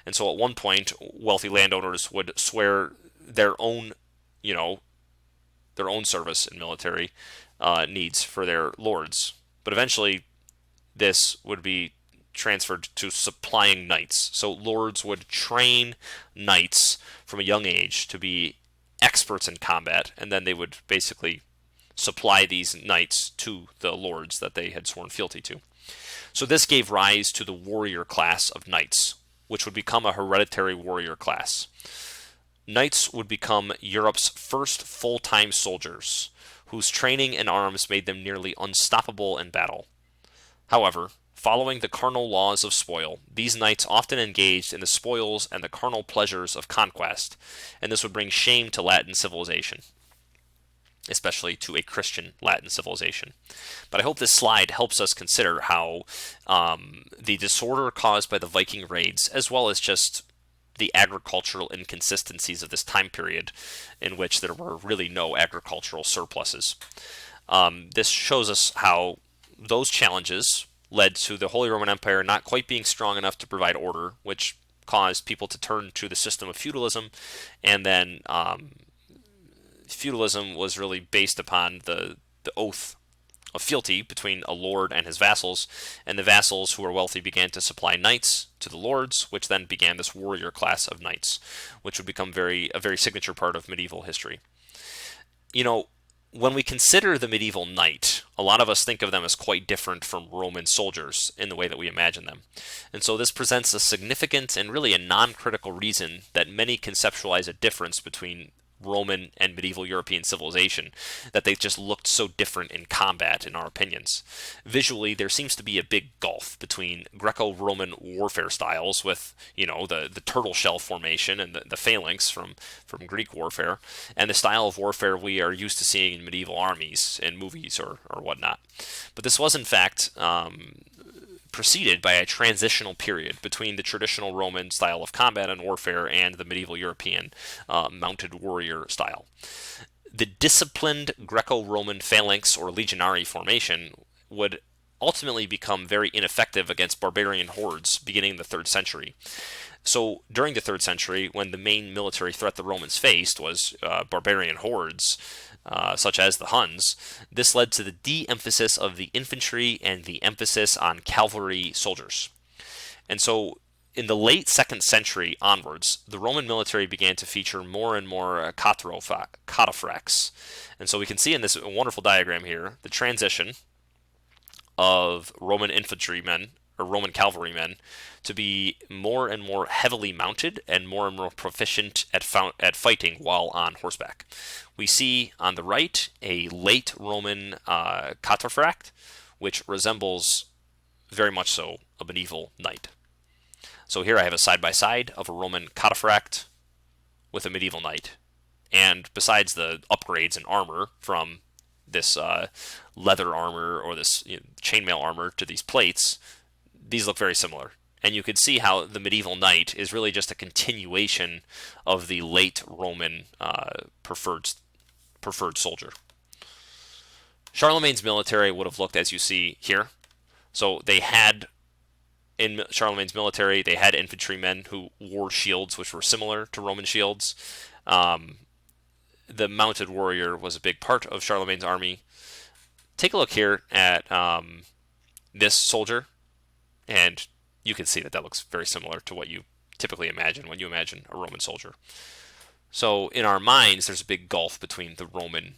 And so at one point, wealthy landowners would swear their own, their own service in military needs for their lords. But eventually, this would be transferred to supplying knights. So lords would train knights from a young age to be experts in combat, and then they would basically supply these knights to the lords that they had sworn fealty to. So this gave rise to the warrior class of knights, which would become a hereditary warrior class. Knights would become Europe's first full-time soldiers, whose training in arms made them nearly unstoppable in battle. However, following the carnal laws of spoil, these knights often engaged in the spoils and the carnal pleasures of conquest, and this would bring shame to Latin civilization, especially to a Christian Latin civilization. But I hope this slide helps us consider how the disorder caused by the Viking raids, as well as just the agricultural inconsistencies of this time period, in which there were really no agricultural surpluses. This shows us how those challenges led to the Holy Roman Empire not quite being strong enough to provide order, which caused people to turn to the system of feudalism, and then feudalism was really based upon the oath of fealty between a lord and his vassals, and the vassals who were wealthy began to supply knights to the lords, which then began this warrior class of knights, which would become a very signature part of medieval history. When we consider the medieval knight, a lot of us think of them as quite different from Roman soldiers in the way that we imagine them. And so this presents a significant and really a non-critical reason that many conceptualize a difference between Roman and medieval European civilization, that they just looked so different in combat, in our opinions. Visually, there seems to be a big gulf between Greco-Roman warfare styles with, the turtle shell formation and the phalanx from Greek warfare, and the style of warfare we are used to seeing in medieval armies in movies or whatnot. But this was, in fact, preceded by a transitional period between the traditional Roman style of combat and warfare and the medieval European mounted warrior style. The disciplined Greco-Roman phalanx or legionary formation would ultimately become very ineffective against barbarian hordes beginning in the 3rd century. So during the 3rd century, when the main military threat the Romans faced was barbarian hordes, such as the Huns, this led to the de-emphasis of the infantry and the emphasis on cavalry soldiers. And so in the late 2nd century onwards, the Roman military began to feature more and more cataphracts. And so we can see in this wonderful diagram here the transition of Roman infantrymen or Roman cavalrymen to be more and more heavily mounted and more proficient at fighting while on horseback. We see on the right a late Roman cataphract, which resembles very much so a medieval knight. So here I have a side-by-side of a Roman cataphract with a medieval knight. And besides the upgrades in armor from this leather armor or this chainmail armor to these plates, these look very similar. And you can see how the medieval knight is really just a continuation of the late Roman preferred soldier. Charlemagne's military would have looked as you see here. So they had, in Charlemagne's military, they had infantrymen who wore shields which were similar to Roman shields. The mounted warrior was a big part of Charlemagne's army. Take a look here at this soldier, and you can see that that looks very similar to what you typically imagine when you imagine a Roman soldier. So in our minds, there's a big gulf between the Roman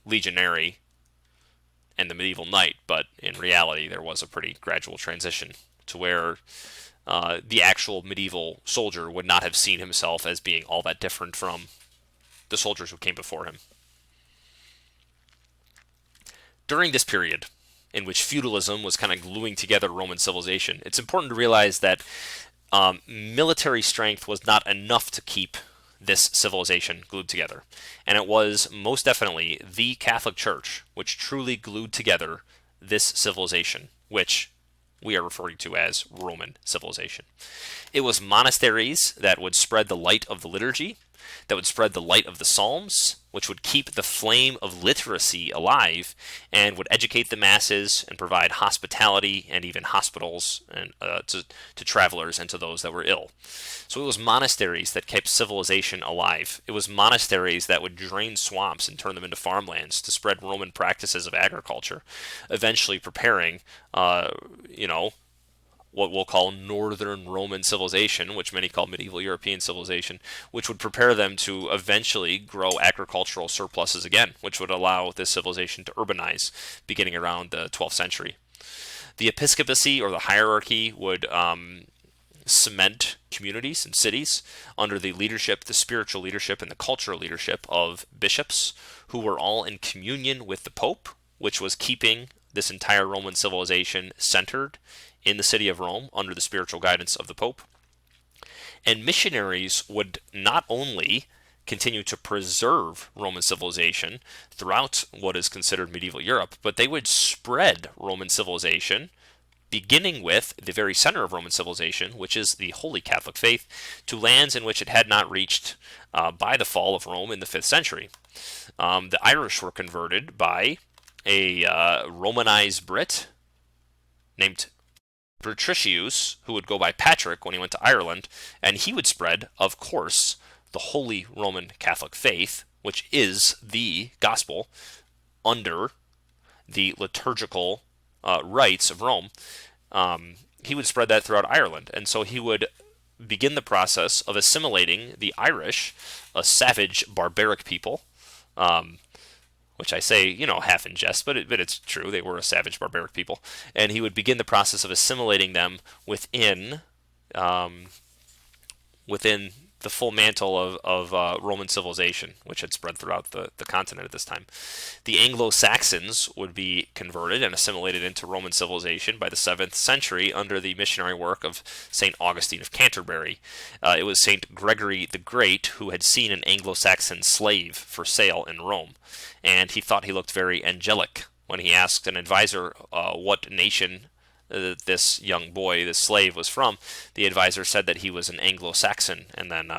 legionary and the medieval knight, but in reality, there was a pretty gradual transition to where the actual medieval soldier would not have seen himself as being all that different from the soldiers who came before him. During this period, in which feudalism was kind of gluing together Roman civilization, it's important to realize that military strength was not enough to keep this civilization glued together. And it was most definitely the Catholic Church which truly glued together this civilization, which we are referring to as Roman civilization. It was monasteries that would spread the light of the liturgy, that would spread the light of the Psalms, which would keep the flame of literacy alive and would educate the masses and provide hospitality and even hospitals and to travelers and to those that were ill. So it was monasteries that kept civilization alive. It was monasteries that would drain swamps and turn them into farmlands to spread Roman practices of agriculture, eventually preparing, what we'll call Northern Roman civilization, which many call medieval European civilization, which would prepare them to eventually grow agricultural surpluses again, which would allow this civilization to urbanize beginning around the 12th century. The episcopacy or the hierarchy would cement communities and cities under the leadership, the spiritual leadership, and the cultural leadership of bishops who were all in communion with the Pope, which was keeping this entire Roman civilization centered in the city of Rome under the spiritual guidance of the Pope. And missionaries would not only continue to preserve Roman civilization throughout what is considered medieval Europe, but they would spread Roman civilization, beginning with the very center of Roman civilization, which is the Holy Catholic faith, to lands in which it had not reached by the fall of Rome in the 5th century. The Irish were converted by a Romanized Brit named Patricius, who would go by Patrick when he went to Ireland, and he would spread, of course, the Holy Roman Catholic faith, which is the gospel, under the liturgical rites of Rome. He would spread that throughout Ireland, and so he would begin the process of assimilating the Irish, a savage, barbaric people, which I say, half in jest, but it's true. They were a savage, barbaric people. And he would begin the process of assimilating them within the full mantle of Roman civilization, which had spread throughout the continent at this time. The Anglo-Saxons would be converted and assimilated into Roman civilization by the 7th century under the missionary work of St. Augustine of Canterbury. It was St. Gregory the Great who had seen an Anglo-Saxon slave for sale in Rome, and he thought he looked very angelic. When he asked an advisor what nation this young boy, this slave, was from, the advisor said that he was an Anglo-Saxon, and then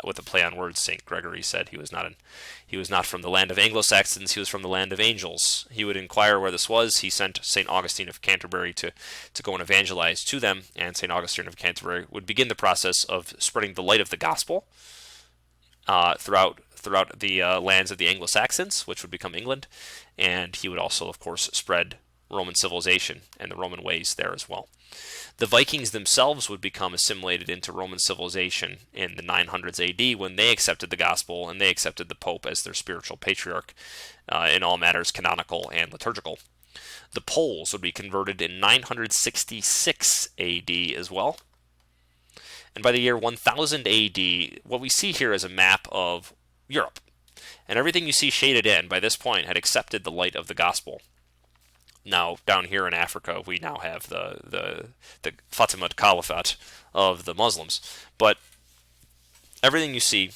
with a play on words, St. Gregory said he was not from the land of Anglo-Saxons, he was from the land of angels. He would inquire where this was. He sent St. Augustine of Canterbury to go and evangelize to them, and St. Augustine of Canterbury would begin the process of spreading the light of the gospel throughout the lands of the Anglo-Saxons, which would become England, and he would also, of course, spread Roman civilization and the Roman ways there as well. The Vikings themselves would become assimilated into Roman civilization in the 900s AD when they accepted the gospel and they accepted the Pope as their spiritual patriarch in all matters canonical and liturgical. The Poles would be converted in 966 AD as well. And by the year 1000 AD, what we see here is a map of Europe. And everything you see shaded in by this point had accepted the light of the gospel. Now, down here in Africa, we now have the Fatimid Caliphate of the Muslims. But everything you see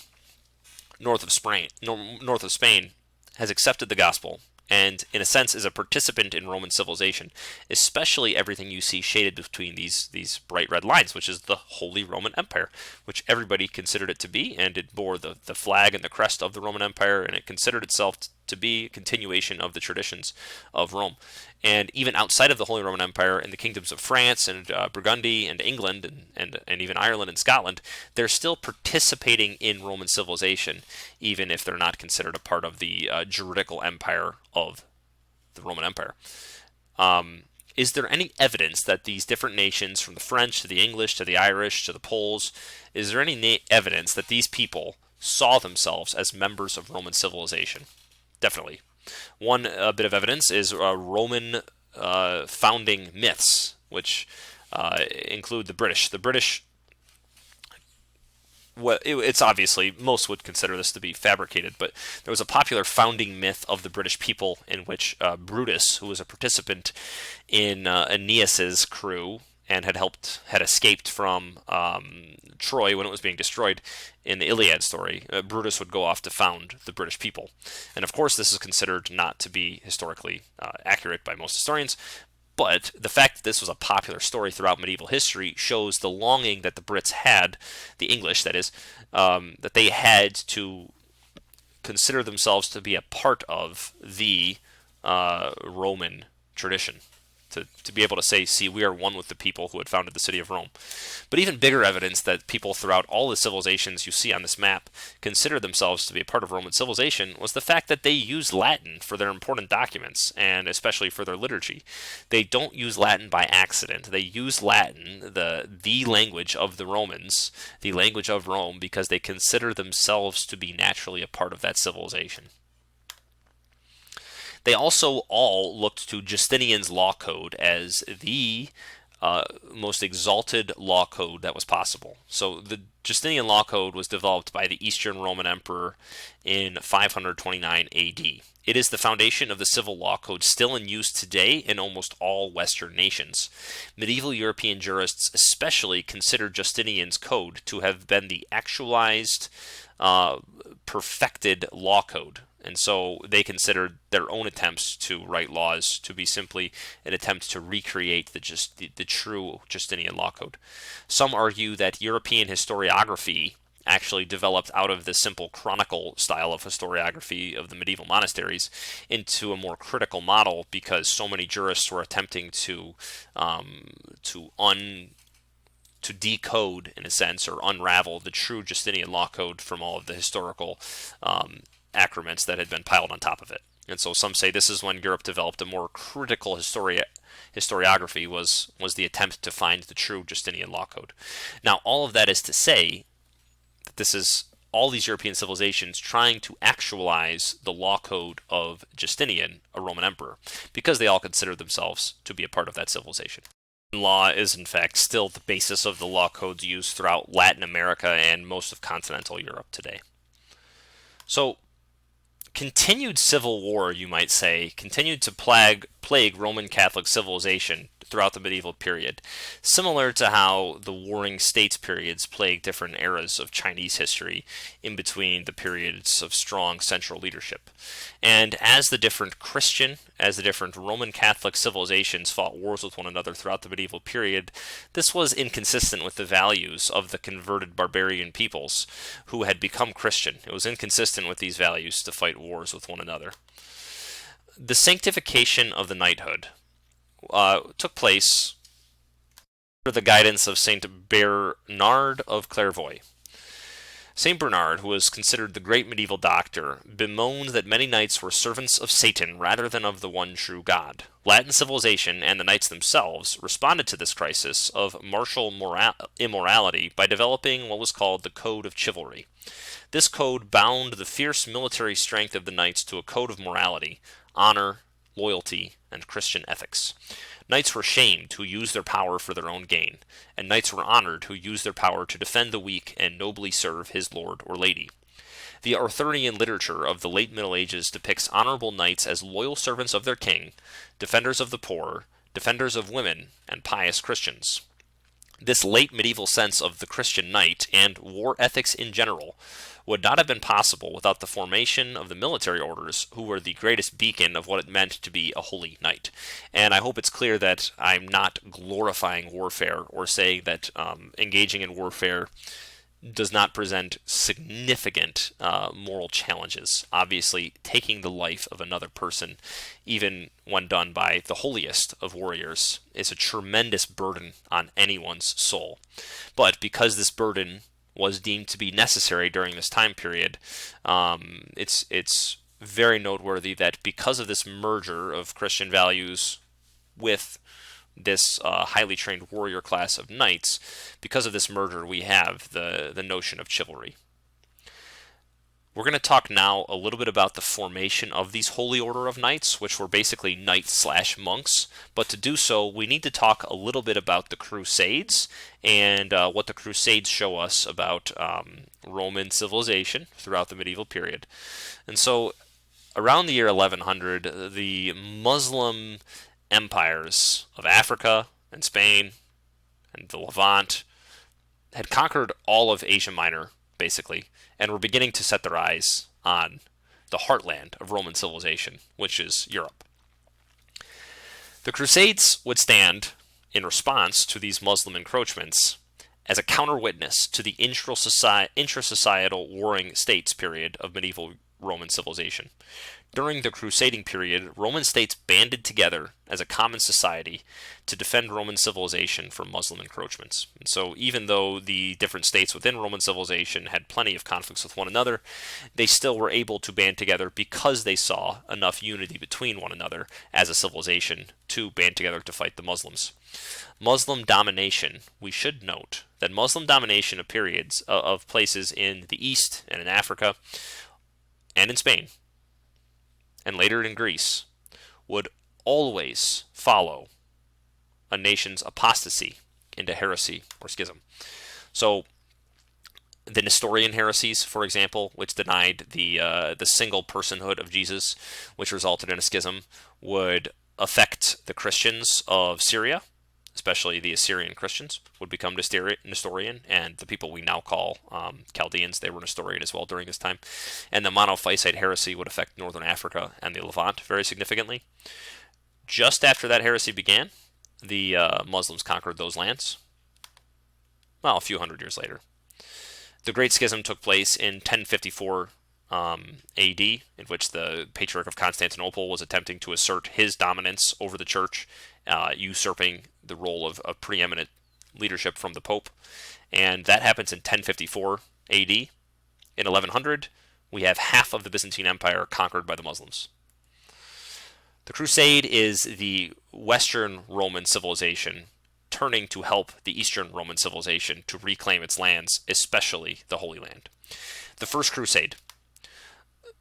north of Spain has accepted the gospel, and in a sense is a participant in Roman civilization, especially everything you see shaded between these bright red lines, which is the Holy Roman Empire, which everybody considered it to be, and it bore the flag and the crest of the Roman Empire, and it considered itself to be a continuation of the traditions of Rome. And even outside of the Holy Roman Empire, in the kingdoms of France and Burgundy and England and even Ireland and Scotland, they're still participating in Roman civilization, even if they're not considered a part of the juridical empire of the Roman Empire. Is there any evidence that these different nations, from the French to the English to the Irish to the Poles, is there any evidence that these people saw themselves as members of Roman civilization? Definitely. One bit of evidence is Roman founding myths, which include the British. The British, well, it's obviously, most would consider this to be fabricated, but there was a popular founding myth of the British people in which Brutus, who was a participant in Aeneas's crew and had escaped from Troy when it was being destroyed in the Iliad story, Brutus would go off to found the British people. And of course this is considered not to be historically accurate by most historians, but the fact that this was a popular story throughout medieval history shows the longing that the Brits had, the English that is, that they had to consider themselves to be a part of the Roman tradition. To be able to say, see, we are one with the people who had founded the city of Rome. But even bigger evidence that people throughout all the civilizations you see on this map considered themselves to be a part of Roman civilization was the fact that they used Latin for their important documents, and especially for their liturgy. They don't use Latin by accident. They use Latin, the language of the Romans, the language of Rome, because they consider themselves to be naturally a part of that civilization. They also all looked to Justinian's law code as the most exalted law code that was possible. So the Justinian law code was developed by the Eastern Roman Emperor in 529 AD. It is the foundation of the civil law code still in use today in almost all Western nations. Medieval European jurists especially considered Justinian's code to have been the actualized, perfected law code. And so they considered their own attempts to write laws to be simply an attempt to recreate the true Justinian law code. Some argue that European historiography actually developed out of the simple chronicle style of historiography of the medieval monasteries into a more critical model, because so many jurists were attempting to decode, in a sense, or unravel the true Justinian law code from all of the historical accrements that had been piled on top of it. And so some say this is when Europe developed a more critical historiography, was the attempt to find the true Justinian law code. Now, all of that is to say that this is all these European civilizations trying to actualize the law code of Justinian, a Roman emperor, because they all consider themselves to be a part of that civilization. Law is, in fact, still the basis of the law codes used throughout Latin America and most of continental Europe today. So, continued civil war, you might say, continued to plague Roman Catholic civilization throughout the medieval period, similar to how the Warring States periods plagued different eras of Chinese history in between the periods of strong central leadership. And as the different Roman Catholic civilizations fought wars with one another throughout the medieval period, this was inconsistent with the values of the converted barbarian peoples who had become Christian. It was inconsistent with these values to fight wars with one another. The sanctification of the knighthood took place under the guidance of Saint Bernard of Clairvaux. Saint Bernard, who was considered the great medieval doctor, bemoaned that many knights were servants of Satan rather than of the one true God. Latin civilization and the knights themselves responded to this crisis of martial immorality by developing what was called the Code of Chivalry. This code bound the fierce military strength of the knights to a code of morality, honor, loyalty, and Christian ethics. Knights were shamed who used their power for their own gain, and knights were honored who used their power to defend the weak and nobly serve his lord or lady. The Arthurian literature of the late Middle Ages depicts honorable knights as loyal servants of their king, defenders of the poor, defenders of women, and pious Christians. This late medieval sense of the Christian knight and war ethics in general would not have been possible without the formation of the military orders, who were the greatest beacon of what it meant to be a holy knight. And I hope it's clear that I'm not glorifying warfare or saying that engaging in warfare does not present significant moral challenges. Obviously, taking the life of another person, even when done by the holiest of warriors, is a tremendous burden on anyone's soul. But because this burden was deemed to be necessary during this time period, it's very noteworthy that because of this merger of Christian values with this highly trained warrior class of knights, because of this merger, we have the notion of chivalry. We're going to talk now a little bit about the formation of these holy order of knights, which were basically knights/monks. But to do so, we need to talk a little bit about the Crusades and what the Crusades show us about Roman civilization throughout the medieval period. And so, around the year 1100, the Muslim empires of Africa and Spain and the Levant had conquered all of Asia Minor, basically, and were beginning to set their eyes on the heartland of Roman civilization, which is Europe. The Crusades would stand, in response to these Muslim encroachments, as a counter-witness to the intra-societal warring states period of medieval Roman civilization. During the crusading period, Roman states banded together as a common society to defend Roman civilization from Muslim encroachments. And so even though the different states within Roman civilization had plenty of conflicts with one another, they still were able to band together because they saw enough unity between one another as a civilization to band together to fight the Muslims. Muslim domination, we should note that Muslim domination of periods of places in the East and in Africa and in Spain, and later in Greece, would always follow a nation's apostasy into heresy or schism. So, the Nestorian heresies, for example, which denied the single personhood of Jesus, which resulted in a schism, would affect the Christians of Syria, especially the Assyrian Christians, would become Nestorian, and the people we now call Chaldeans, they were Nestorian as well during this time. And the Monophysite heresy would affect northern Africa and the Levant very significantly. Just after that heresy began, the Muslims conquered those lands, well, a few hundred years later. The Great Schism took place in 1054 AD, in which the Patriarch of Constantinople was attempting to assert his dominance over the church, usurping the role of preeminent leadership from the Pope. And that happens in 1054 AD. In 1100, we have half of the Byzantine Empire conquered by the Muslims. The Crusade is the Western Roman civilization turning to help the Eastern Roman civilization to reclaim its lands, especially the Holy Land. The First Crusade.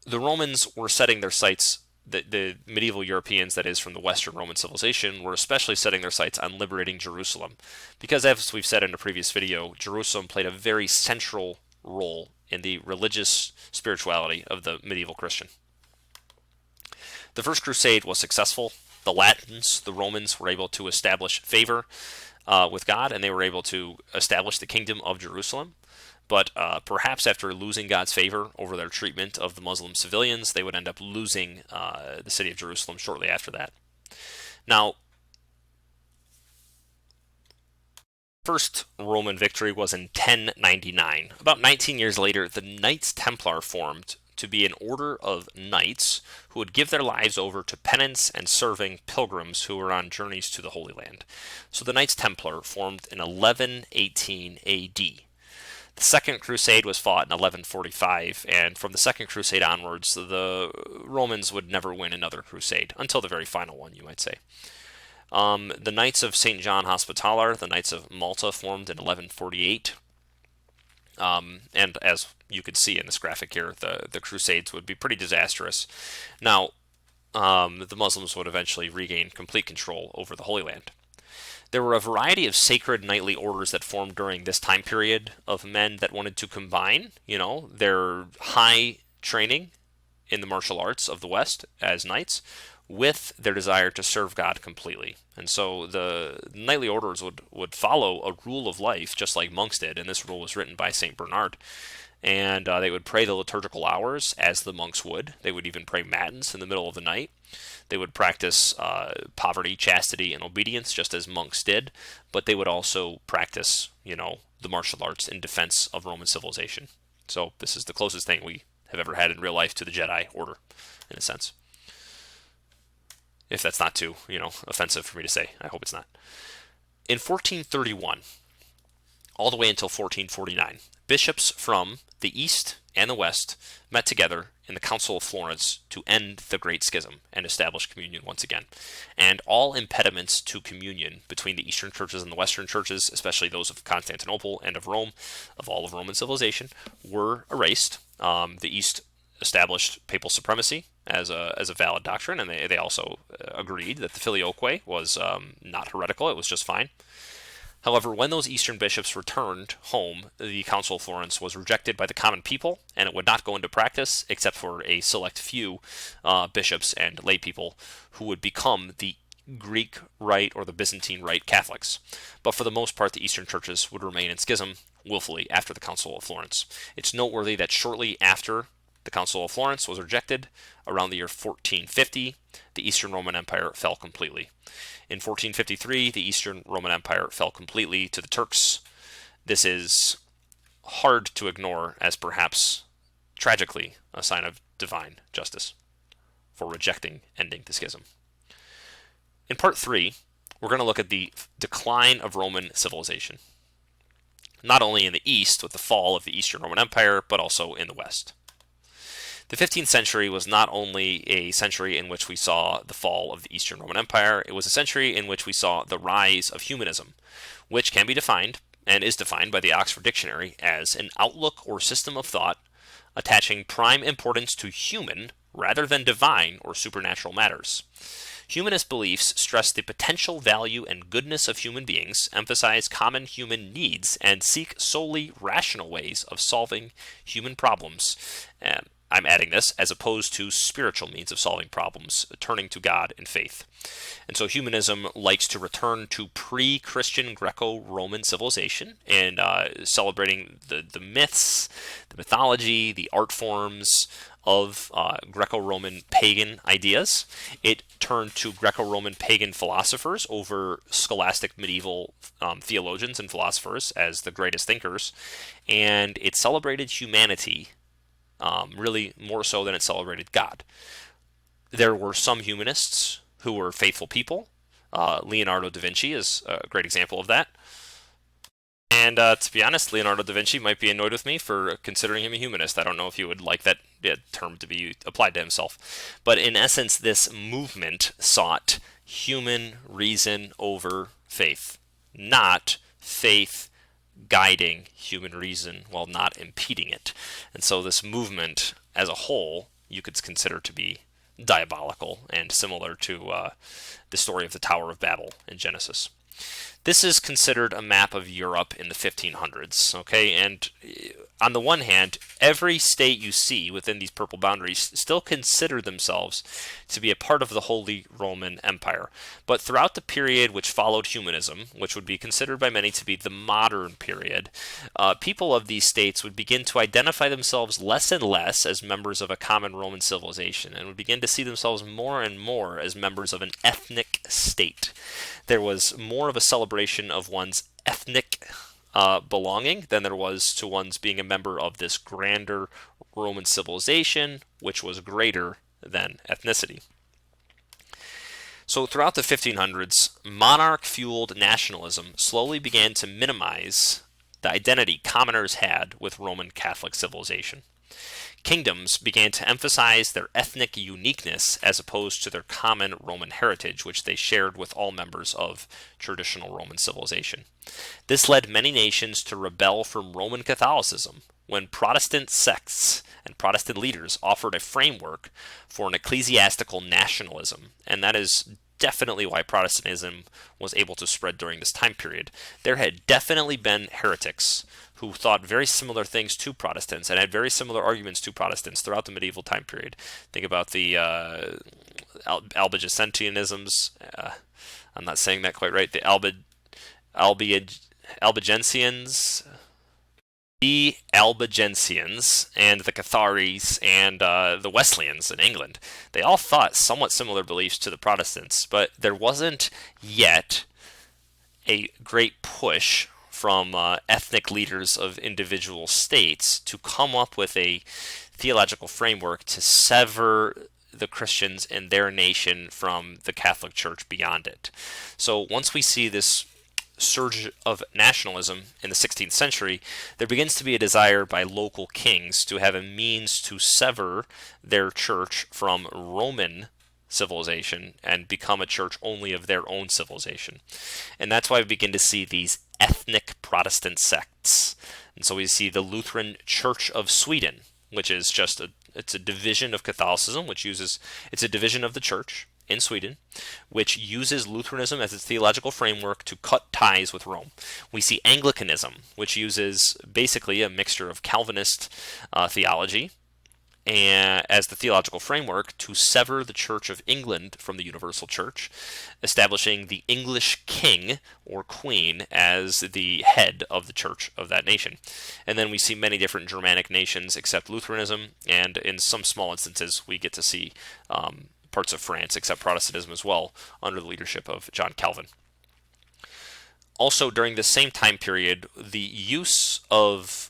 The Romans were setting their sights, the medieval Europeans, that is, from the Western Roman civilization, were especially setting their sights on liberating Jerusalem. Because, as we've said in a previous video, Jerusalem played a very central role in the religious spirituality of the medieval Christian. The First Crusade was successful. The Latins, the Romans, were able to establish favor with God, and they were able to establish the kingdom of Jerusalem. But perhaps after losing God's favor over their treatment of the Muslim civilians, they would end up losing the city of Jerusalem shortly after that. Now, first Roman victory was in 1099. About 19 years later, the Knights Templar formed to be an order of knights who would give their lives over to penance and serving pilgrims who were on journeys to the Holy Land. So the Knights Templar formed in 1118 AD. The Second Crusade was fought in 1145, and from the Second Crusade onwards, the Romans would never win another crusade, until the very final one, you might say. The Knights of St. John Hospitaller, the Knights of Malta, formed in 1148. And as you can see in this graphic here, the Crusades would be pretty disastrous. Now, the Muslims would eventually regain complete control over the Holy Land. There were a variety of sacred knightly orders that formed during this time period of men that wanted to combine, their high training in the martial arts of the West as knights with their desire to serve God completely. And so the knightly orders would follow a rule of life just like monks did, and this rule was written by St. Bernard. And they would pray the liturgical hours as the monks would. They would even pray matins in the middle of the night. They would practice poverty, chastity, and obedience just as monks did, but they would also practice, the martial arts in defense of Roman civilization. So this is the closest thing we have ever had in real life to the Jedi Order, in a sense. If that's not too, offensive for me to say. I hope it's not. In 1431, all the way until 1449, bishops from the East and the West met together in the Council of Florence to end the Great Schism and establish communion once again. And all impediments to communion between the Eastern churches and the Western churches, especially those of Constantinople and of Rome, of all of Roman civilization, were erased. The East established papal supremacy as a valid doctrine, and they also agreed that the filioque was not heretical, it was just fine. However, when those Eastern bishops returned home, the Council of Florence was rejected by the common people, and it would not go into practice except for a select few bishops and lay people who would become the Greek Rite or the Byzantine Rite Catholics. But for the most part, the Eastern churches would remain in schism willfully after the Council of Florence. It's noteworthy that shortly after the Council of Florence was rejected, around the year 1450, the Eastern Roman Empire fell completely. In 1453, the Eastern Roman Empire fell completely to the Turks. This is hard to ignore as perhaps, tragically, a sign of divine justice for rejecting ending the schism. In part 3, we're going to look at the decline of Roman civilization, not only in the East with the fall of the Eastern Roman Empire, but also in the West. The 15th century was not only a century in which we saw the fall of the Eastern Roman Empire, it was a century in which we saw the rise of humanism, which can be defined, and is defined by the Oxford Dictionary, as an outlook or system of thought attaching prime importance to human rather than divine or supernatural matters. Humanist beliefs stress the potential value and goodness of human beings, emphasize common human needs, and seek solely rational ways of solving human problems. I'm adding this, as opposed to spiritual means of solving problems, turning to God in faith. And so humanism likes to return to pre-Christian Greco-Roman civilization and celebrating the myths, the mythology, the art forms of Greco-Roman pagan ideas. It turned to Greco-Roman pagan philosophers over scholastic medieval theologians and philosophers as the greatest thinkers, and it celebrated humanity really more so than it celebrated God. There were some humanists who were faithful people. Leonardo da Vinci is a great example of that. And to be honest, Leonardo da Vinci might be annoyed with me for considering him a humanist. I don't know if he would like that term to be applied to himself. But in essence, this movement sought human reason over faith, not faith guiding human reason while not impeding it. And so this movement as a whole you could consider to be diabolical and similar to the story of the Tower of Babel in Genesis. This is considered a map of Europe in the 1500s, okay? And on the one hand, every state you see within these purple boundaries still consider themselves to be a part of the Holy Roman Empire. But throughout the period which followed humanism, which would be considered by many to be the modern period, people of these states would begin to identify themselves less and less as members of a common Roman civilization and would begin to see themselves more and more as members of an ethnic state. There was more of a celebration of one's ethnic belonging than there was to one's being a member of this grander Roman civilization, which was greater than ethnicity. So throughout the 1500s, monarch-fueled nationalism slowly began to minimize the identity commoners had with Roman Catholic civilization. Kingdoms began to emphasize their ethnic uniqueness as opposed to their common Roman heritage, which they shared with all members of traditional Roman civilization. This led many nations to rebel from Roman Catholicism when Protestant sects and Protestant leaders offered a framework for an ecclesiastical nationalism, and that is definitely why Protestantism was able to spread during this time period. There had definitely been heretics who thought very similar things to Protestants and had very similar arguments to Protestants throughout the medieval time period. Think about the Albigensianisms. I'm not saying that quite right. The Albigensians, the Albigensians, and the Catharis, and the Wesleyans in England. They all thought somewhat similar beliefs to the Protestants, but there wasn't yet a great push from ethnic leaders of individual states to come up with a theological framework to sever the Christians in their nation from the Catholic Church beyond it. So once we see this surge of nationalism in the 16th century, there begins to be a desire by local kings to have a means to sever their church from Roman civilization and become a church only of their own civilization. And that's why we begin to see these ethnic Protestant sects. And so we see the Lutheran Church of Sweden, which is just it's a division of Catholicism, it's a division of the church in Sweden, which uses Lutheranism as its theological framework to cut ties with Rome. We see Anglicanism, which uses basically a mixture of Calvinist theology and as the theological framework to sever the Church of England from the Universal Church, establishing the English king or queen as the head of the church of that nation. And then we see many different Germanic nations accept Lutheranism, and in some small instances we get to see parts of France accept Protestantism as well under the leadership of John Calvin. Also, during the same time period, the use of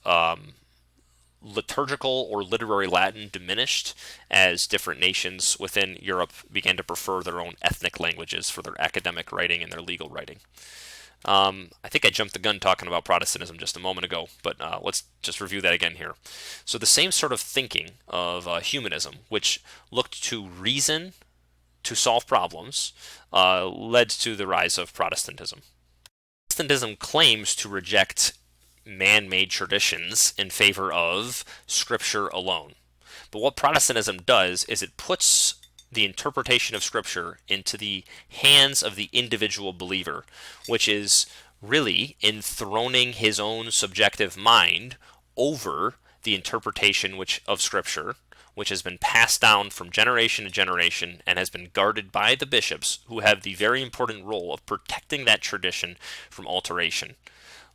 liturgical or literary Latin diminished as different nations within Europe began to prefer their own ethnic languages for their academic writing and their legal writing. I think I jumped the gun talking about Protestantism just a moment ago, but let's just review that again here. So the same sort of thinking of humanism, which looked to reason to solve problems, led to the rise of Protestantism. Protestantism claims to reject man-made traditions in favor of Scripture alone. But what Protestantism does is it puts the interpretation of Scripture into the hands of the individual believer, which is really enthroning his own subjective mind over the interpretation of Scripture, which has been passed down from generation to generation and has been guarded by the bishops, who have the very important role of protecting that tradition from alteration.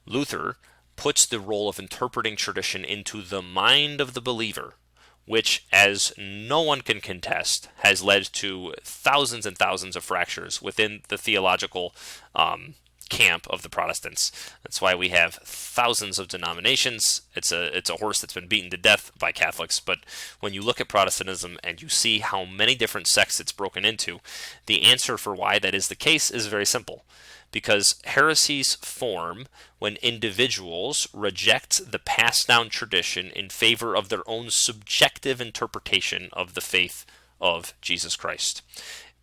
Luther puts the role of interpreting tradition into the mind of the believer, which, as no one can contest, has led to thousands and thousands of fractures within the theological camp of the Protestants. That's why we have thousands of denominations. It's a horse that's been beaten to death by Catholics, but when you look at Protestantism and you see how many different sects it's broken into, the answer for why that is the case is very simple. Because heresies form when individuals reject the passed down tradition in favor of their own subjective interpretation of the faith of Jesus Christ.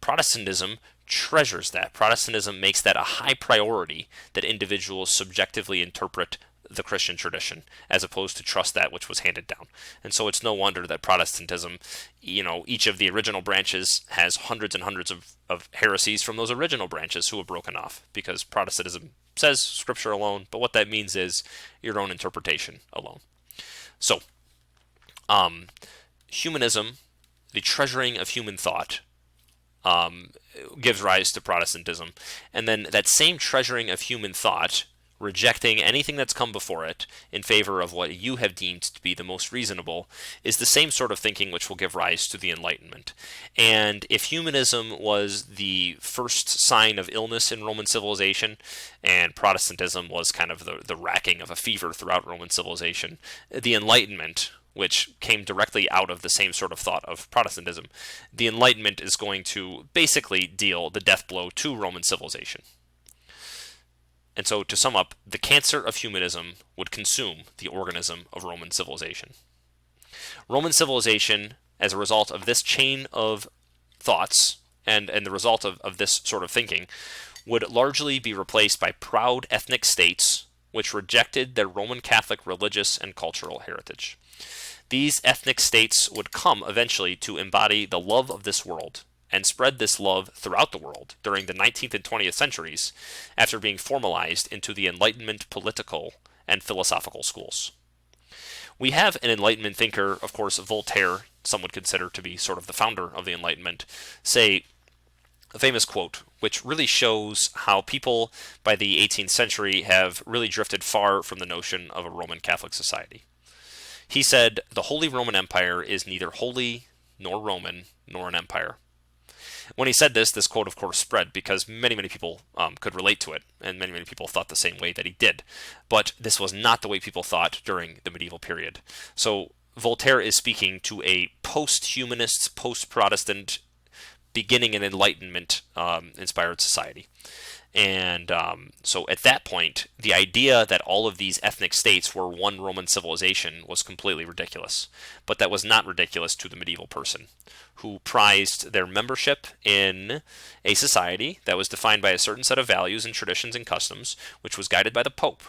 Protestantism treasures that. Protestantism makes that a high priority, that individuals subjectively interpret the Christian tradition as opposed to trust that which was handed down. And so it's no wonder that Protestantism, each of the original branches has hundreds and hundreds of heresies from those original branches who have broken off, because Protestantism says Scripture alone, but what that means is your own interpretation alone. So, humanism, the treasuring of human thought, gives rise to Protestantism. And then that same treasuring of human thought, rejecting anything that's come before it in favor of what you have deemed to be the most reasonable, is the same sort of thinking which will give rise to the Enlightenment. And if humanism was the first sign of illness in Roman civilization, and Protestantism was kind of the racking of a fever throughout Roman civilization, the Enlightenment, which came directly out of the same sort of thought of Protestantism, the Enlightenment is going to basically deal the death blow to Roman civilization. And so, to sum up, the cancer of humanism would consume the organism of Roman civilization. Roman civilization, as a result of this chain of thoughts and the result of this sort of thinking, would largely be replaced by proud ethnic states which rejected their Roman Catholic religious and cultural heritage. These ethnic states would come eventually to embody the love of this world and spread this love throughout the world during the 19th and 20th centuries after being formalized into the Enlightenment political and philosophical schools. We have an Enlightenment thinker, of course, Voltaire, some would consider to be sort of the founder of the Enlightenment, say a famous quote, which really shows how people by the 18th century have really drifted far from the notion of a Roman Catholic society. He said, "The Holy Roman Empire is neither holy nor Roman nor an empire." When he said this, this quote, of course, spread because many, many people could relate to it, and many, many people thought the same way that he did. But this was not the way people thought during the medieval period. So Voltaire is speaking to a post-humanist, post-Protestant, beginning an Enlightenment inspired society. And so at that point, the idea that all of these ethnic states were one Roman civilization was completely ridiculous. But that was not ridiculous to the medieval person, who prized their membership in a society that was defined by a certain set of values and traditions and customs, which was guided by the Pope,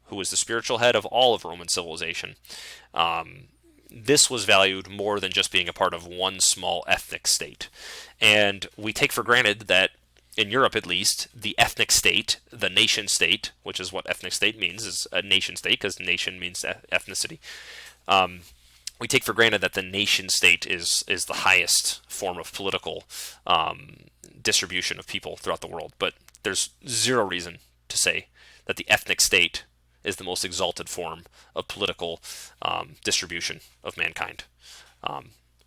who was the spiritual head of all of Roman civilization. This was valued more than just being a part of one small ethnic state. And we take for granted that in Europe, at least, the ethnic state, the nation state, which is what ethnic state means, is a nation state, because nation means ethnicity. We take for granted that the nation state is the highest form of political distribution of people throughout the world. But there's zero reason to say that the ethnic state is the most exalted form of political distribution of mankind.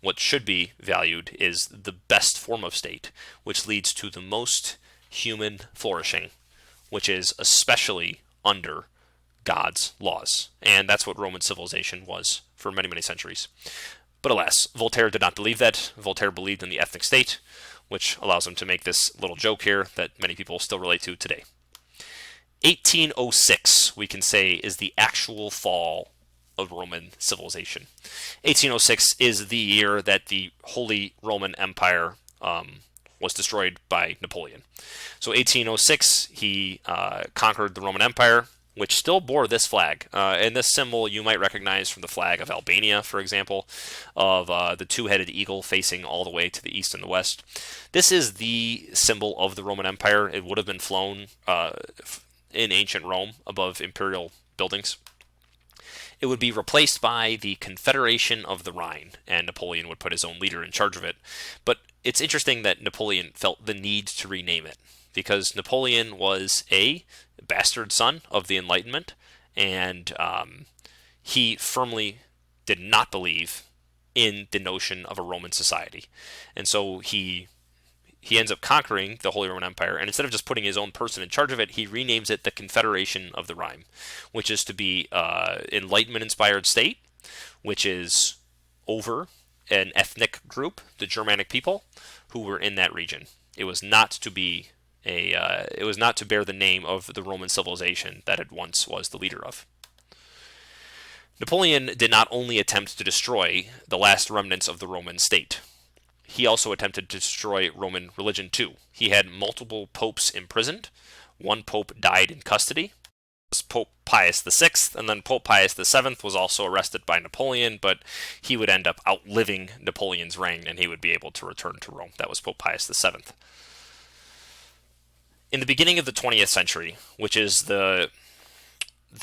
What should be valued is the best form of state, which leads to the most human flourishing, which is especially under God's laws. And that's what Roman civilization was for many, many centuries. But alas, Voltaire did not believe that. Voltaire believed in the ethnic state, which allows him to make this little joke here that many people still relate to today. 1806, we can say, is the actual fall of Roman civilization. 1806 is the year that the Holy Roman Empire was destroyed by Napoleon. So 1806, he conquered the Roman Empire, which still bore this flag. And this symbol you might recognize from the flag of Albania, for example, of the two-headed eagle facing all the way to the east and the west. This is the symbol of the Roman Empire. It would have been flown in ancient Rome above imperial buildings. It would be replaced by the Confederation of the Rhine, and Napoleon would put his own leader in charge of it. But it's interesting that Napoleon felt the need to rename it, because Napoleon was a bastard son of the Enlightenment, and he firmly did not believe in the notion of a Roman society. And so he ends up conquering the Holy Roman Empire, and instead of just putting his own person in charge of it, he renames it the Confederation of the Rhine, which is to be Enlightenment-inspired state, which is over an ethnic group, the Germanic people, who were in that region. It was not to be it was not to bear the name of the Roman civilization that it once was the leader of. Napoleon did not only attempt to destroy the last remnants of the Roman state. He also attempted to destroy Roman religion too. He had multiple popes imprisoned. One pope died in custody. It was Pope Pius VI, and then Pope Pius VII was also arrested by Napoleon, but he would end up outliving Napoleon's reign, and he would be able to return to Rome. That was Pope Pius VII. In the beginning of the 20th century, which is the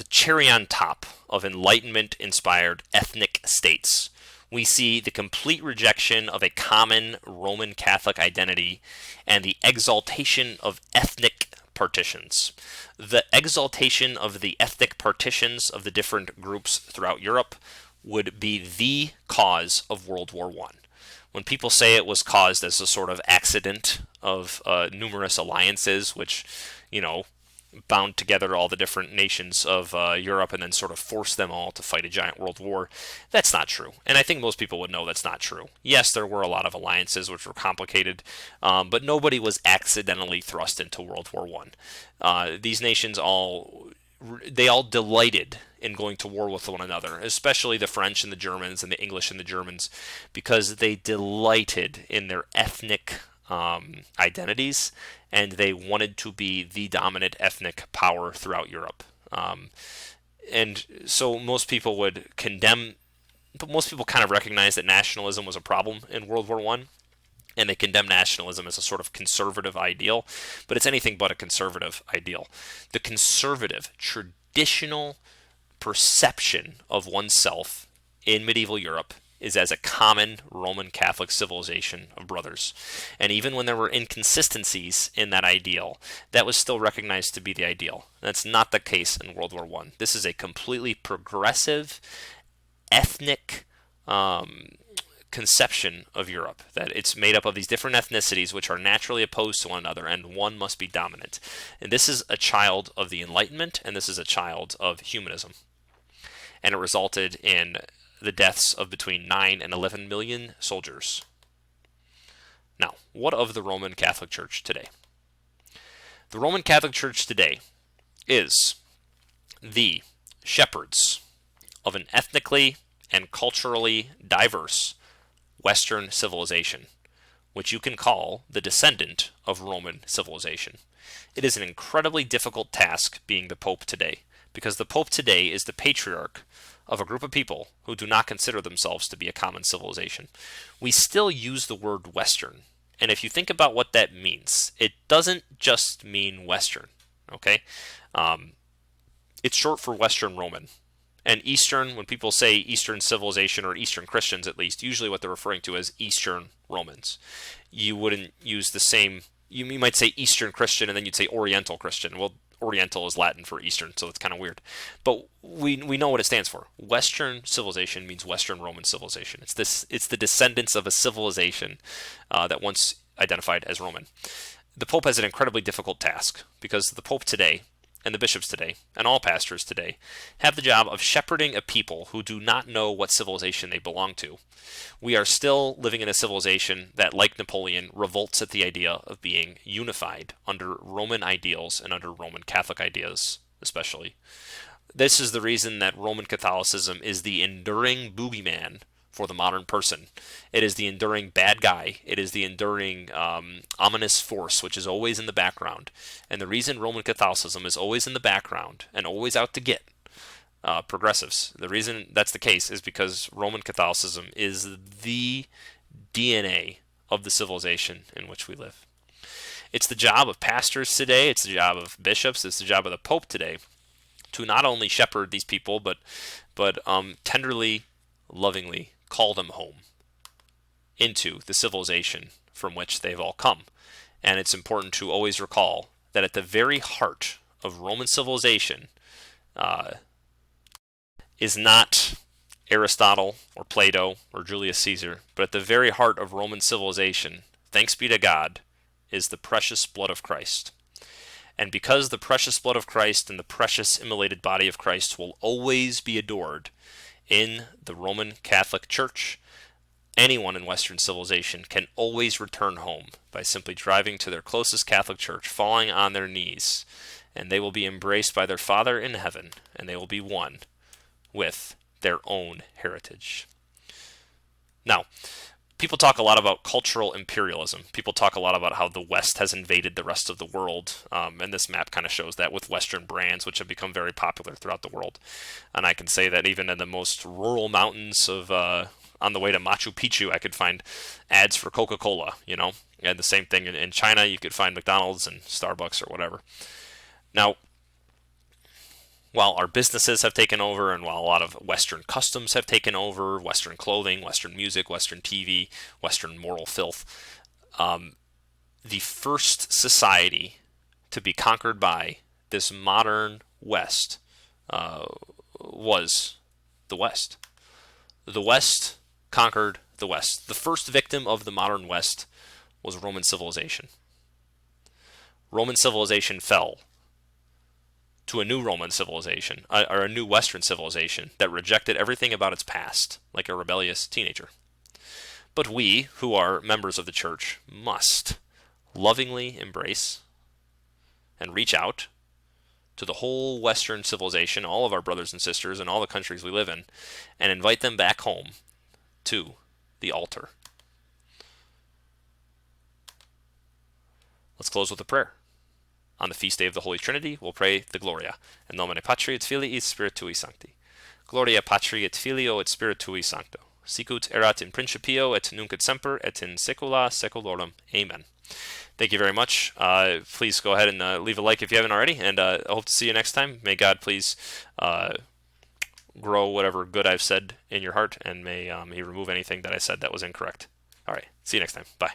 cherry on top of Enlightenment-inspired ethnic states, we see the complete rejection of a common Roman Catholic identity and the exaltation of ethnic partitions. The exaltation of the ethnic partitions of the different groups throughout Europe would be the cause of World War I. When people say it was caused as a sort of accident of numerous alliances, which, bound together all the different nations of Europe and then sort of forced them all to fight a giant world war, that's not true. And I think most people would know that's not true. Yes, there were a lot of alliances which were complicated, but nobody was accidentally thrust into World War I. These nations all delighted in going to war with one another, especially the French and the Germans and the English and the Germans, because they delighted in their ethnic identities, and they wanted to be the dominant ethnic power throughout Europe. And so most people would condemn most people kind of recognize that nationalism was a problem in World War I, and they condemn nationalism as a sort of conservative ideal, but it's anything but a conservative ideal. The conservative, traditional perception of oneself in medieval Europe is as a common Roman Catholic civilization of brothers. And even when there were inconsistencies in that ideal, that was still recognized to be the ideal. That's not the case in World War I. This is a completely progressive, ethnic conception of Europe, that it's made up of these different ethnicities which are naturally opposed to one another, and one must be dominant. And this is a child of the Enlightenment, and this is a child of humanism. And it resulted in the deaths of between 9 and 11 million soldiers. Now, what of the Roman Catholic Church today? The Roman Catholic Church today is the shepherds of an ethnically and culturally diverse Western civilization, which you can call the descendant of Roman civilization. It is an incredibly difficult task being the Pope today, because the Pope today is the patriarch of a group of people who do not consider themselves to be a common civilization. We still use the word Western, and if you think about what that means, it doesn't just mean Western, okay? It's short for Western Roman. And Eastern, when people say Eastern civilization, or Eastern Christians at least, usually what they're referring to as Eastern Romans. You wouldn't use the same, you might say Eastern Christian and then you'd say Oriental Christian. Well, Oriental is Latin for Eastern, so it's kind of weird. But we know what it stands for. Western civilization means Western Roman civilization. It's the descendants of a civilization that once identified as Roman. The Pope has an incredibly difficult task, because the Pope today, and the bishops today, and all pastors today, have the job of shepherding a people who do not know what civilization they belong to. We are still living in a civilization that, like Napoleon, revolts at the idea of being unified under Roman ideals and under Roman Catholic ideas, especially. This is the reason that Roman Catholicism is the enduring boogeyman for the modern person. It is the enduring bad guy. It is the enduring ominous force, which is always in the background. And the reason Roman Catholicism is always in the background and always out to get progressives, the reason that's the case is because Roman Catholicism is the DNA of the civilization in which we live. It's the job of pastors today, it's the job of bishops, it's the job of the Pope today to not only shepherd these people, but tenderly, lovingly call them home into the civilization from which they've all come. And it's important to always recall that at the very heart of Roman civilization is not Aristotle or Plato or Julius Caesar, but at the very heart of Roman civilization, thanks be to God, is the precious blood of Christ. And because the precious blood of Christ and the precious immolated body of Christ will always be adored in the Roman Catholic Church, anyone in Western civilization can always return home by simply driving to their closest Catholic church, falling on their knees, and they will be embraced by their Father in heaven, and they will be one with their own heritage. Now, people talk a lot about cultural imperialism. People talk a lot about how the West has invaded the rest of the world, and this map kind of shows that with Western brands, which have become very popular throughout the world. And I can say that even in the most rural mountains of on the way to Machu Picchu, I could find ads for Coca-Cola, and the same thing in China, you could find McDonald's and Starbucks or whatever. Now, while our businesses have taken over, and while a lot of Western customs have taken over, Western clothing, Western music, Western TV, Western moral filth, the first society to be conquered by this modern West was the West. The West conquered the West. The first victim of the modern West was Roman civilization. Roman civilization fell to a new Roman civilization, or a new Western civilization that rejected everything about its past, like a rebellious teenager. But we, who are members of the church, must lovingly embrace and reach out to the whole Western civilization, all of our brothers and sisters in all the countries we live in, and invite them back home to the altar. Let's close with a prayer. On the feast day of the Holy Trinity, we'll pray the Gloria. In nomine Patri et Filii et Spiritui Sancti. Gloria Patri et Filio et Spiritui Sancto. Sicut erat in principio et nunc et semper et in saecula saeculorum. Amen. Thank you very much. Please go ahead and leave a like if you haven't already, and I hope to see you next time. May God please grow whatever good I've said in your heart, and may He remove anything that I said that was incorrect. All right, see you next time. Bye.